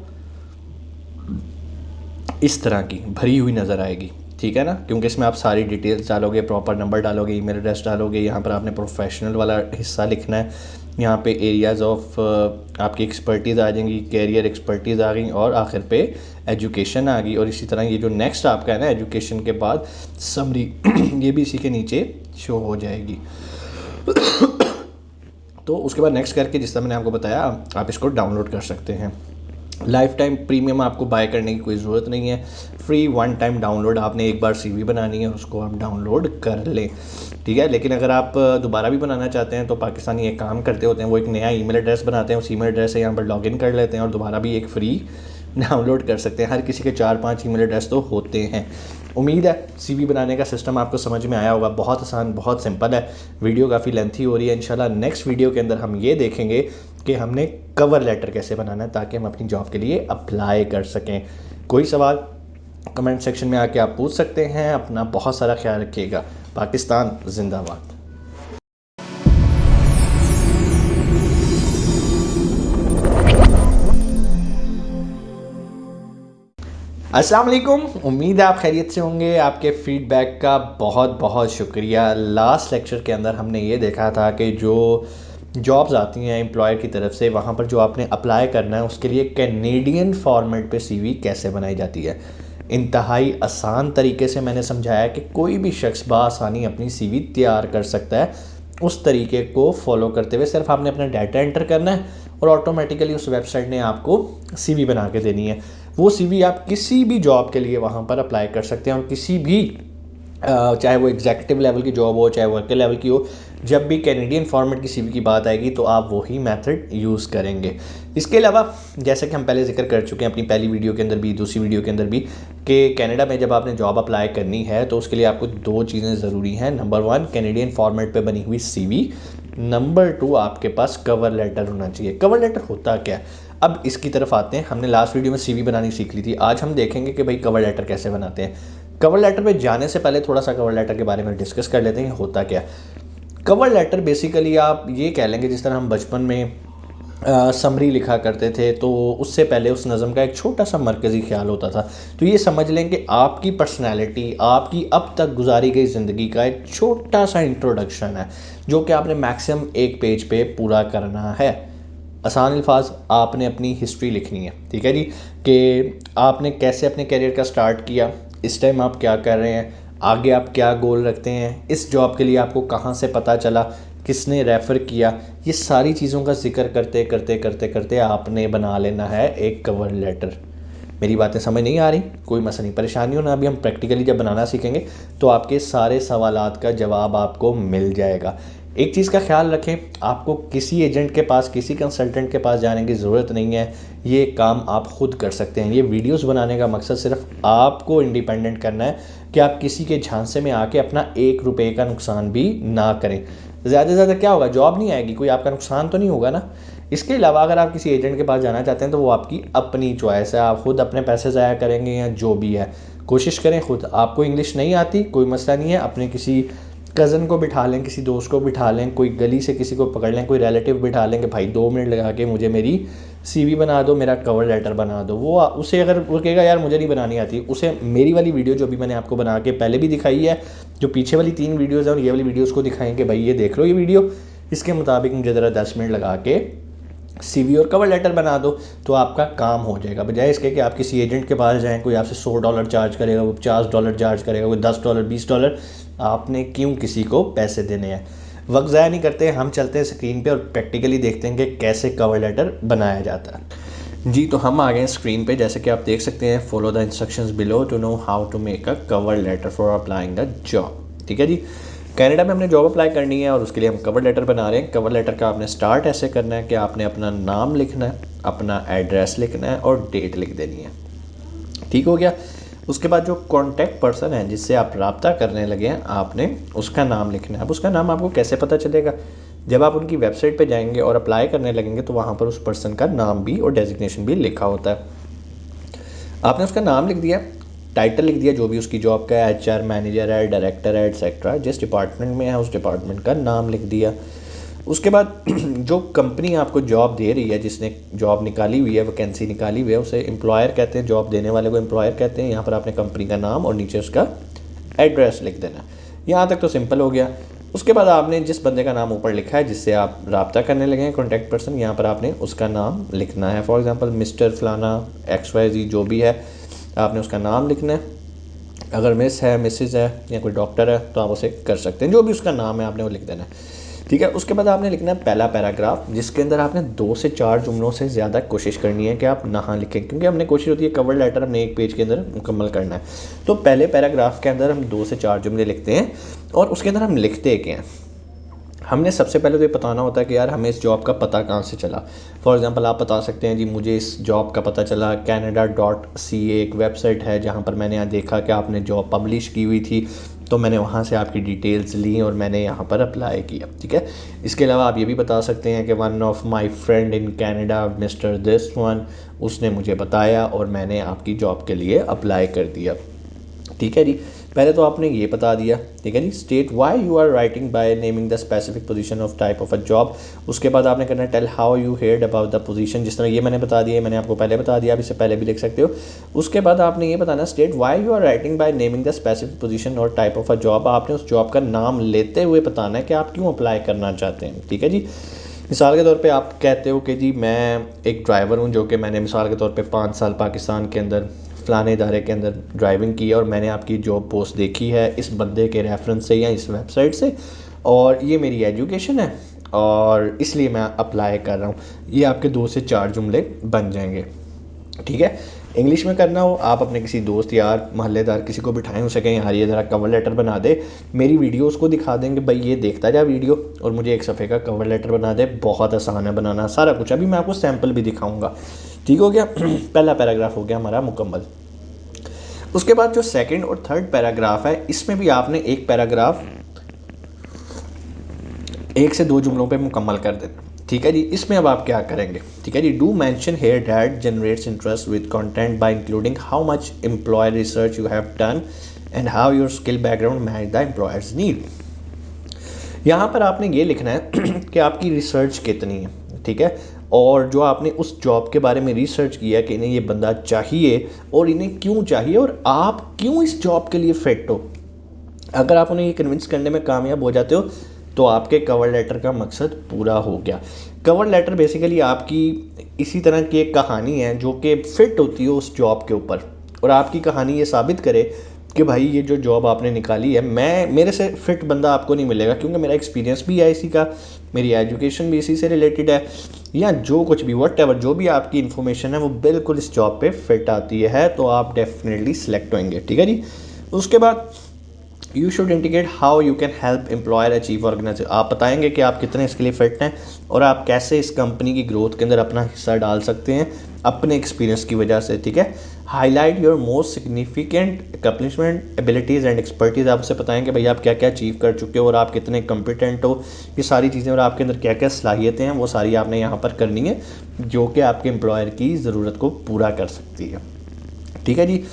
इस तरह की भरी हुई नज़र आएगी, ठीक है ना, क्योंकि इसमें आप सारी डिटेल्स डालोगे, प्रॉपर नंबर डालोगे, ईमेल एड्रेस डालोगे। यहाँ पर आपने प्रोफेशनल वाला हिस्सा लिखना है। यहाँ पे एरियाज़ ऑफ आपकी एक्सपर्टीज़ आ जाएंगी, कैरियर एक्सपर्टीज़ आ गई और आखिर पे एजुकेशन आ गई। और इसी तरह ये जो नेक्स्ट आपका है ना एजुकेशन के बाद समरी ये भी इसी के नीचे शो हो जाएगी। तो उसके बाद नेक्स्ट करके जिस तरह मैंने आपको बताया आप इसको डाउनलोड कर सकते हैं। लाइफ टाइम प्रीमियम आपको बाय करने की कोई ज़रूरत नहीं है, फ्री वन टाइम डाउनलोड। आपने एक बार सीवी बनानी है उसको आप डाउनलोड कर लें, ठीक है। लेकिन अगर आप दोबारा भी बनाना चाहते हैं तो पाकिस्तानी एक काम करते होते हैं, वो एक नया ईमेल एड्रेस बनाते हैं, उस ईमेल एड्रेस से यहाँ पर लॉगिन कर लेते हैं और दोबारा भी एक फ्री डाउनलोड कर सकते हैं। हर किसी के 4-5 ईमेल एड्रेस तो होते हैं। उम्मीद है सीवी बनाने का सिस्टम आपको समझ में आया होगा। बहुत आसान, बहुत सिंपल है। वीडियो काफ़ी लेंथी हो रही है। इंशाल्लाह नेक्स्ट वीडियो के अंदर हम ये देखेंगे कि हमने कवर लेटर कैसे बनाना है ताकि हम अपनी जॉब के लिए अप्लाई कर सकें। कोई सवाल कमेंट सेक्शन में आके आप पूछ सकते हैं। अपना बहुत सारा ख्याल रखिएगा। पाकिस्तान जिंदाबाद। अस्सलाम वालेकुम, उम्मीद है आप खैरियत से होंगे। आपके फीडबैक का बहुत बहुत शुक्रिया। लास्ट लेक्चर के अंदर हमने ये देखा था कि जो जॉब्स आती हैं एम्प्लॉयर की तरफ से, वहाँ पर जो आपने अप्लाई करना है उसके लिए कैनेडियन फॉर्मेट पे सीवी कैसे बनाई जाती है। इंतहाई आसान तरीके से मैंने समझाया कि कोई भी शख्स बआसानी अपनी सीवी तैयार कर सकता है। उस तरीके को फॉलो करते हुए सिर्फ आपने अपना डाटा एंटर करना है और ऑटोमेटिकली उस वेबसाइट ने आपको सीवी बना के देनी है। वो सीवी आप किसी भी जॉब के लिए वहाँ पर अप्लाई कर सकते हैं और किसी भी चाहे वो एग्जीक्यूटिव लेवल की जॉब हो, चाहे वर्कर लेवल की हो, जब भी कैनेडियन फॉर्मेट की सीवी की बात आएगी तो आप वही मेथड यूज़ करेंगे। इसके अलावा जैसे कि हम पहले जिक्र कर चुके हैं अपनी पहली वीडियो के अंदर भी, दूसरी वीडियो के अंदर भी, कि कनाडा में जब आपने जॉब अप्लाई करनी है तो उसके लिए आपको 2 चीज़ें ज़रूरी हैं। नंबर 1 कैनेडियन फॉर्मेट पे बनी हुई सीवी, नंबर 2 आपके पास कवर लेटर होना चाहिए। कवर लेटर होता क्या है, अब इसकी तरफ आते हैं। हमने लास्ट वीडियो में सीवी बनानी सीख ली थी। आज हम देखेंगे कि भाई कवर लेटर कैसे बनाते हैं। कवर लेटर पे जाने से पहले थोड़ा सा कवर लेटर के बारे में डिस्कस कर लेते हैं होता क्या। कवर लेटर बेसिकली आप ये कह लेंगे जिस तरह हम बचपन में समरी लिखा करते थे तो उससे पहले उस नज़म का एक छोटा सा मरकज़ी ख्याल होता था। तो ये समझ लें कि आपकी पर्सनैलिटी, आपकी अब तक गुजारी गई ज़िंदगी का एक छोटा सा इंट्रोडक्शन है जो कि आपने मैक्सिमम 1 पेज पे पूरा करना है। आसान अल्फाज, आपने अपनी हिस्ट्री लिखनी है, ठीक है जी, कि आपने कैसे अपने करियर का स्टार्ट किया, इस टाइम आप क्या कर रहे हैं, आगे आप क्या गोल रखते हैं, इस जॉब के लिए आपको कहाँ से पता चला, किसने रेफ़र किया। ये सारी चीज़ों का जिक्र करते करते करते करते आपने बना लेना है एक कवर लेटर। मेरी बातें समझ नहीं आ रही, कोई मसला नहीं, परेशानी हो ना। अभी हम प्रैक्टिकली जब बनाना सीखेंगे तो आपके सारे सवालात का जवाब आपको मिल जाएगा। एक चीज़ का ख्याल रखें, आपको किसी एजेंट के पास, किसी कंसल्टेंट के पास जाने की ज़रूरत नहीं है। ये काम आप खुद कर सकते हैं। ये वीडियोस बनाने का मकसद सिर्फ आपको इंडिपेंडेंट करना है कि आप किसी के झांसे में आके अपना 1 रुपये का नुकसान भी ना करें। ज़्यादा से ज़्यादा क्या होगा, जॉब नहीं आएगी, कोई आपका नुकसान तो नहीं होगा ना। इसके अलावा अगर आप किसी एजेंट के पास जाना चाहते हैं तो वो आपकी अपनी चॉइस है। आप खुद अपने पैसे ज़ाया करेंगे या जो भी है, कोशिश करें खुद। आपको इंग्लिश नहीं आती, कोई मसला नहीं है, अपने किसी कज़न को बिठा लें, किसी दोस्त को बिठा लें, कोई गली से किसी को पकड़ लें, कोई रिलेटिव बिठा लें कि भाई 2 मिनट लगा के मुझे मेरी सीवी बना दो, मेरा कवर लेटर बना दो। वो उसे अगर वो कहेगा यार मुझे नहीं बनानी आती, उसे मेरी वाली वीडियो जो भी मैंने आपको बना के पहले भी दिखाई है, जो पीछे वाली 3 वीडियोज़ हैं और ये वाली वीडियोज़ को दिखाएँ कि भाई ये देख लो ये वीडियो, इसके मुताबिक मुझे ज़रा 10 मिनट लगा के सीवी और कवर लेटर बना दो तो आपका काम हो जाएगा। बजाय इसके कि आप किसी एजेंट के पास जाएं, कोई आपसे $100 चार्ज करेगा, वो $50 चार्ज करेगा, कोई $10 $20, आपने क्यों किसी को पैसे देने हैं। वक्त ज़ाया नहीं करते, हम चलते हैं स्क्रीन पे और प्रैक्टिकली देखते हैं कि कैसे कवर लेटर बनाया जाता है। जी तो हम आ गए हैं स्क्रीन पे, जैसे कि आप देख सकते हैं, follow the instructions below to know how to make a cover letter for applying the job. ठीक है जी, कनाडा में हमने जॉब अप्लाई करनी है और उसके लिए हम कवर लेटर बना रहे हैं। कवर लेटर का आपने स्टार्ट ऐसे करना है कि आपने अपना नाम लिखना है, अपना एड्रेस लिखना है और डेट लिख देनी है। ठीक हो गया। उसके बाद जो कॉन्टैक्ट पर्सन है जिससे आप रब्ता करने लगे हैं, आपने उसका नाम लिखना है। अब उसका नाम आपको कैसे पता चलेगा? जब आप उनकी वेबसाइट पे जाएंगे और अप्लाई करने लगेंगे तो वहाँ पर उस पर्सन का नाम भी और डेजिग्नेशन भी लिखा होता है। आपने उसका नाम लिख दिया, टाइटल लिख दिया जो भी उसकी जॉब का है, एचआर मैनेजर है, डायरेक्टर है, एटसेट्रा, जिस डिपार्टमेंट में है उस डिपार्टमेंट का नाम लिख दिया। उसके बाद जो कंपनी आपको जॉब दे रही है, जिसने जॉब निकाली हुई है, वैकेंसी निकाली हुई है, उसे एम्प्लॉयर कहते हैं, जॉब देने वाले को एम्प्लॉयर कहते हैं। यहाँ पर आपने कंपनी का नाम और नीचे उसका एड्रेस लिख देना। यहाँ तक तो सिंपल हो गया। उसके बाद आपने जिस बंदे का नाम ऊपर लिखा है जिससे आप रब्ता करने लगे हैं, कॉन्टैक्ट पर्सन, यहाँ पर आपने उसका नाम लिखना है। फॉर एग्जांपल मिस्टर फलाना XYZ जो भी है, आपने उसका नाम लिखना है। अगर मिस है, मिसेज है या कोई डॉक्टर है तो आप उसे कर सकते हैं, जो भी उसका नाम है आपने वो लिख देना है। ठीक है। उसके बाद आपने लिखना है पहला पैराग्राफ, जिसके अंदर आपने 2 से 4 जुमलों से ज़्यादा कोशिश करनी है कि आप ना लिखें, क्योंकि हमने कोशिश होती है कवर लेटर हमने एक पेज के अंदर मुकम्मल करना है। तो पहले पैराग्राफ के अंदर हम 2 से 4 जुमले लिखते हैं और उसके अंदर हम लिखते क्या हैं। हमने सबसे पहले तो ये बताना होता है कि यार हमें इस जॉब का पता कहाँ से चला। फॉर एग्जांपल आप बता सकते हैं जी मुझे इस जॉब का पता चला canada.ca एक वेबसाइट है जहाँ पर मैंने यहाँ देखा कि आपने जॉब पब्लिश की हुई थी, तो मैंने वहाँ से आपकी डिटेल्स ली और मैंने यहाँ पर अप्लाई किया। ठीक है। इसके अलावा आप ये भी बता सकते हैं कि one of my friend in Canada mister this one, उसने मुझे बताया और मैंने आपकी जॉब के लिए अप्लाई कर दिया। ठीक है जी, पहले तो आपने ये बता दिया। ठीक है जी, state why you are writing by naming the specific position of type of a job. उसके बाद आपने करना है tell how you heard about the position. जिस तरह ये मैंने बता दिया, मैंने आपको पहले बता दिया, आप इससे पहले भी लिख सकते हो। उसके बाद आपने ये बताना state why you are writing by naming the specific position और टाइप ऑफ अ जॉब। आपने उस जॉब का नाम लेते हुए बताना है कि आप क्यों अप्लाई करना चाहते हैं। ठीक है जी, मिसाल के तौर पे आप कहते हो कि जी मैं एक ड्राइवर हूँ जो कि मैंने मिसाल के तौर पे 5 साल पाकिस्तान के अंदर फ़लाने इदारे के अंदर ड्राइविंग की है और मैंने आपकी जॉब पोस्ट देखी है इस बंदे के रेफरेंस से या इस वेबसाइट से, और ये मेरी एजुकेशन है और इसलिए मैं अप्लाई कर रहा हूँ। ये आपके 2 से 4 जुमले बन जाएंगे। ठीक है। इंग्लिश में करना हो, आप अपने किसी दोस्त यार मोहल्लेदार किसी को बिठाएं, उसे कहें यार ये ज़रा कवर लेटर बना दे, मेरी वीडियो उसको दिखा देंगे, भाई ये देखता जा वीडियो और मुझे एक सफ़े का कवर लेटर बना दे। बहुत आसान है बनाना सारा कुछ, अभी मैं आपको सैम्पल भी दिखाऊंगा। ठीक हो गया। पहला पैराग्राफ हो गया हमारा मुकम्मल। उसके बाद जो सेकंड और थर्ड पैराग्राफ है, इसमें भी आपने एक पैराग्राफ 1 से 2 जुमलों पे मुकम्मल कर देना। ठीक है जी, इसमें अब आप क्या करेंगे। ठीक है जी, do mention here that generates interest with content by including how much employer research you have done and how your skill background match the employers need. यहाँ पर आपने ये लिखना है कि आपकी रिसर्च कितनी है। ठीक है, और जो आपने उस जॉब के बारे में रिसर्च किया कि इन्हें ये बंदा चाहिए और इन्हें क्यों चाहिए और आप क्यों इस जॉब के लिए फिट हो। अगर आप उन्हें ये कन्विंस करने में कामयाब हो जाते हो तो आपके कवर लेटर का मकसद पूरा हो गया। कवर लेटर बेसिकली आपकी इसी तरह की एक कहानी है जो कि फिट होती है उस जॉब के ऊपर, और आपकी कहानी ये साबित करे कि भाई ये जो जॉब आपने निकाली है, मेरे से फिट बंदा आपको नहीं मिलेगा, क्योंकि मेरा एक्सपीरियंस भी है इसी का, मेरी एजुकेशन भी इसी से रिलेटेड है, या जो कुछ भी व्हाटएवर जो भी आपकी इन्फॉर्मेशन है वो बिल्कुल इस जॉब पे फिट आती है, तो आप डेफिनेटली सिलेक्ट होंगे। ठीक है जी। उसके बाद you should indicate how you can help employer achieve organisation. आप बताएंगे कि आप कितने इसके लिए फिट हैं और आप कैसे इस कंपनी की ग्रोथ के अंदर अपना हिस्सा डाल सकते हैं अपने एक्सपीरियंस की वजह से। ठीक है। Highlight your most significant accomplishment abilities and expertise. आप उसे बताएंगे भाई आप क्या क्या अचीव कर चुके हो और आप कितने कम्पिटेंट हो, ये सारी चीज़ें, और आपके अंदर क्या क्या सलाहियतें हैं वो सारी आपने यहाँ पर करनी है जो कि आपके एम्प्लॉयर की ज़रूरत को पूरा कर सकती है। ठीक है जी।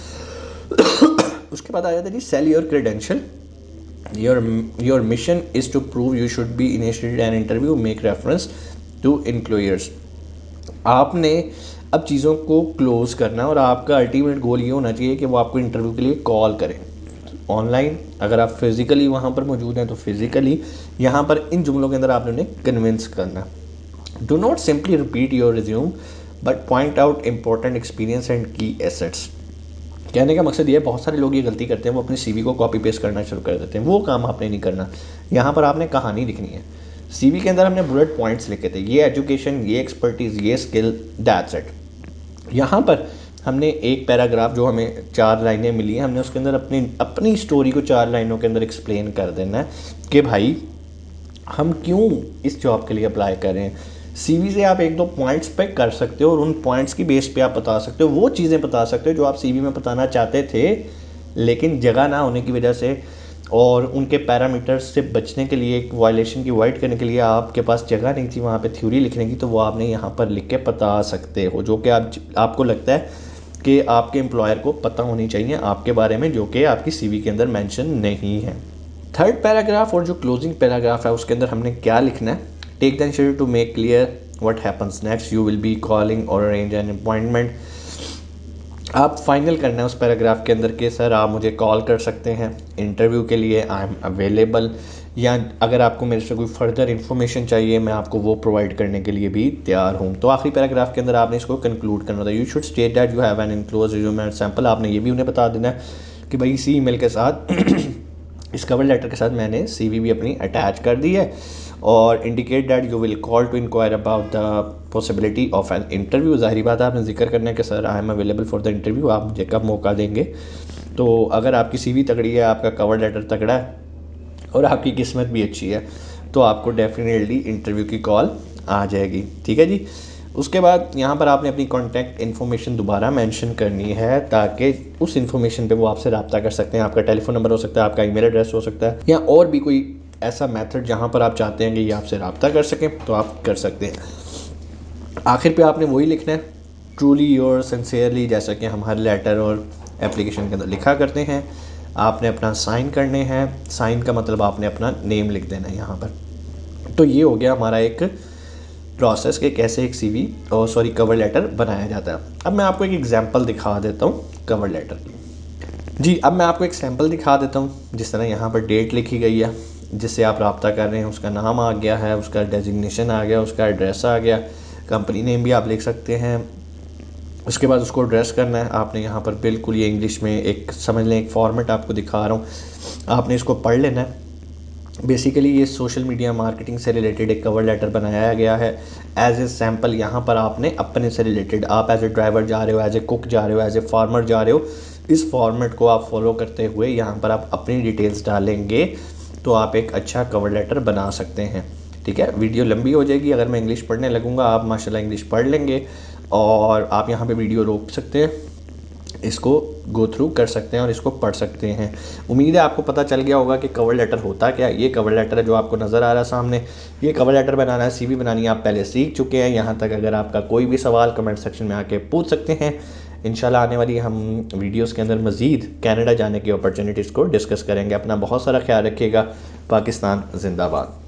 उसके बाद आ जाता है जी sell your credential. Your mission is to prove you should be initiated an interview make reference to employers. आपने अब चीज़ों को क्लोज करना है और आपका अल्टीमेट गोल ये होना चाहिए कि वो आपको इंटरव्यू के लिए कॉल करें ऑनलाइन। अगर आप फिज़िकली वहाँ पर मौजूद हैं तो फिज़िकली, यहाँ पर इन जुमलों के अंदर आपने उन्हें कन्विंस करना। Do not simply repeat your resume but point out important experience and की एसेट्स। कहने का मकसद ये है, बहुत सारे लोग ये गलती करते हैं, वो अपने सीवी को कॉपी पेस्ट करना शुरू कर देते हैं। वो काम आपने नहीं करना। यहाँ पर आपने कहानी लिखनी है। सीवी के अंदर हमने बुलेट पॉइंट्स लिखे थे, ये एजुकेशन, ये एक्सपर्टीज़, ये स्किल, दैट्स इट। यहाँ पर हमने एक पैराग्राफ जो हमें 4 लाइनें मिली हैं, हमने उसके अंदर अपनी स्टोरी को 4 लाइनों के अंदर एक्सप्लेन कर देना है कि भाई हम क्यों इस जॉब के लिए अप्लाई कर रहे हैं। सीवी से आप 1-2 पॉइंट्स पे कर सकते हो और उन पॉइंट्स की बेस पे आप बता सकते हो, वो चीज़ें बता सकते हो जो आप सीवी में बताना चाहते थे, लेकिन जगह ना होने की वजह से और उनके पैरामीटर्स से बचने के लिए, एक वायलेशन की अवॉइड करने के लिए आपके पास जगह नहीं थी वहाँ पे थ्योरी लिखने की, तो वो आपने यहाँ पर लिख के बता सकते हो, जो कि आपको लगता है कि आपके एम्प्लॉयर को पता होनी चाहिए आपके बारे में, जो कि आपकी सीवी के अंदर मेंशन नहीं है। थर्ड पैराग्राफ और जो क्लोजिंग पैराग्राफ है उसके अंदर हमने क्या लिखना है, take the initiative to make clear what happens next, you will be calling और अरेंज एन अपॉइंटमेंट। आप फाइनल करना है उस पैराग्राफ के अंदर कि सर आप मुझे कॉल कर सकते हैं इंटरव्यू के लिए, आई एम अवेलेबल, या अगर आपको मेरे से कोई फर्दर इन्फॉर्मेशन चाहिए मैं आपको वो प्रोवाइड करने के लिए भी तैयार हूँ। तो आखिरी पैराग्राफ के अंदर आपने इसको कंक्लूड करना था, you should state that you have an enclose resume and sample. आपने ये भी उन्हें बता देना है कि भाई इसी ईमेल के साथ इस कवर लेटर के साथ मैंने सीवी भी अपनी अटैच कर दी है, और indicate that you will call to inquire about the possibility of an interview. ज़ाहिर बात है आपने जिक्र करना है कि sir I am available for the interview, आप मुझे कब मौका देंगे। तो अगर आपकी सीवी तगड़ी है, आपका कवर लेटर तगड़ा है और आपकी किस्मत भी अच्छी है, तो आपको डेफिनेटली इंटरव्यू की कॉल आ जाएगी। ठीक है जी। उसके बाद यहाँ पर आपने अपनी कॉन्टैक्ट इन्फॉर्मेशन दोबारा मेंशन करनी है, ताकि उस इन्फॉर्मेशन पे वो आपसे रब्ता कर सकते हैं। आपका टेलीफोन नंबर हो सकता है, आपका ईमेल एड्रेस हो सकता है, या और भी कोई ऐसा मेथड जहाँ पर आप चाहते हैं कि ये आपसे रब्ता कर सकें, तो आप कर सकते हैं। आखिर पे आपने वही लिखना है, ट्रूली योर सिंसियरली, जैसा कि हम हर लेटर और एप्लीकेशन के अंदर लिखा करते हैं। आपने अपना साइन करने हैं, साइन का मतलब आपने अपना नेम लिख देना है यहाँ पर। तो ये हो गया हमारा एक प्रोसेस कि कैसे एक सीवी और कवर लेटर बनाया जाता है। अब मैं आपको एक एग्जांपल दिखा देता हूँ कवर लेटर की। जी, अब मैं आपको एक सैम्पल दिखा देता हूँ। जिस तरह यहाँ पर डेट लिखी गई है जिससे आप रब्ता कर रहे हैं, उसका नाम आ गया है, उसका डेजिग्नेशन आ गया, उसका एड्रेस आ गया, कंपनी नेम भी आप लिख सकते हैं। उसके बाद उसको एड्रेस करना है आपने यहाँ पर, बिल्कुल ये इंग्लिश में एक समझ लें, एक फॉर्मेट आपको दिखा रहा हूँ, आपने इसको पढ़ लेना है। बेसिकली ये सोशल मीडिया मार्केटिंग से रिलेटेड एक कवर लेटर बनाया गया है एज ए सैम्पल। यहाँ पर आपने अपने से रिलेटेड, आप एज ए ड्राइवर जा रहे हो, एज ए कुक जा रहे हो, एज ए फार्मर जा रहे हो, इस फॉर्मेट को आप फॉलो करते हुए यहाँ पर आप अपनी डिटेल्स डालेंगे, तो आप एक अच्छा कवर लेटर बना सकते हैं। ठीक है, वीडियो लंबी हो जाएगी अगर मैं इंग्लिश पढ़ने लगूँगा, आप माशाल्लाह इंग्लिश पढ़ लेंगे और आप यहाँ पे वीडियो रोक सकते हैं, इसको गो थ्रू कर सकते हैं और इसको पढ़ सकते हैं। उम्मीद है आपको पता चल गया होगा कि कवर लेटर होता क्या है। ये कवर लेटर है जो आपको नज़र आ रहा है सामने, ये कवर लेटर बनाना है, सीवी बनानी है, आप पहले सीख चुके हैं। यहाँ तक अगर आपका कोई भी सवाल कमेंट सेक्शन में आके पूछ सकते हैं। इंशाल्लाह आने वाली हम वीडियोस के अंदर मज़ीद कनाडा जाने की अपॉर्चुनिटीज़ को डिस्कस करेंगे। अपना बहुत सारा ख्याल रखिएगा। पाकिस्तान जिंदाबाद।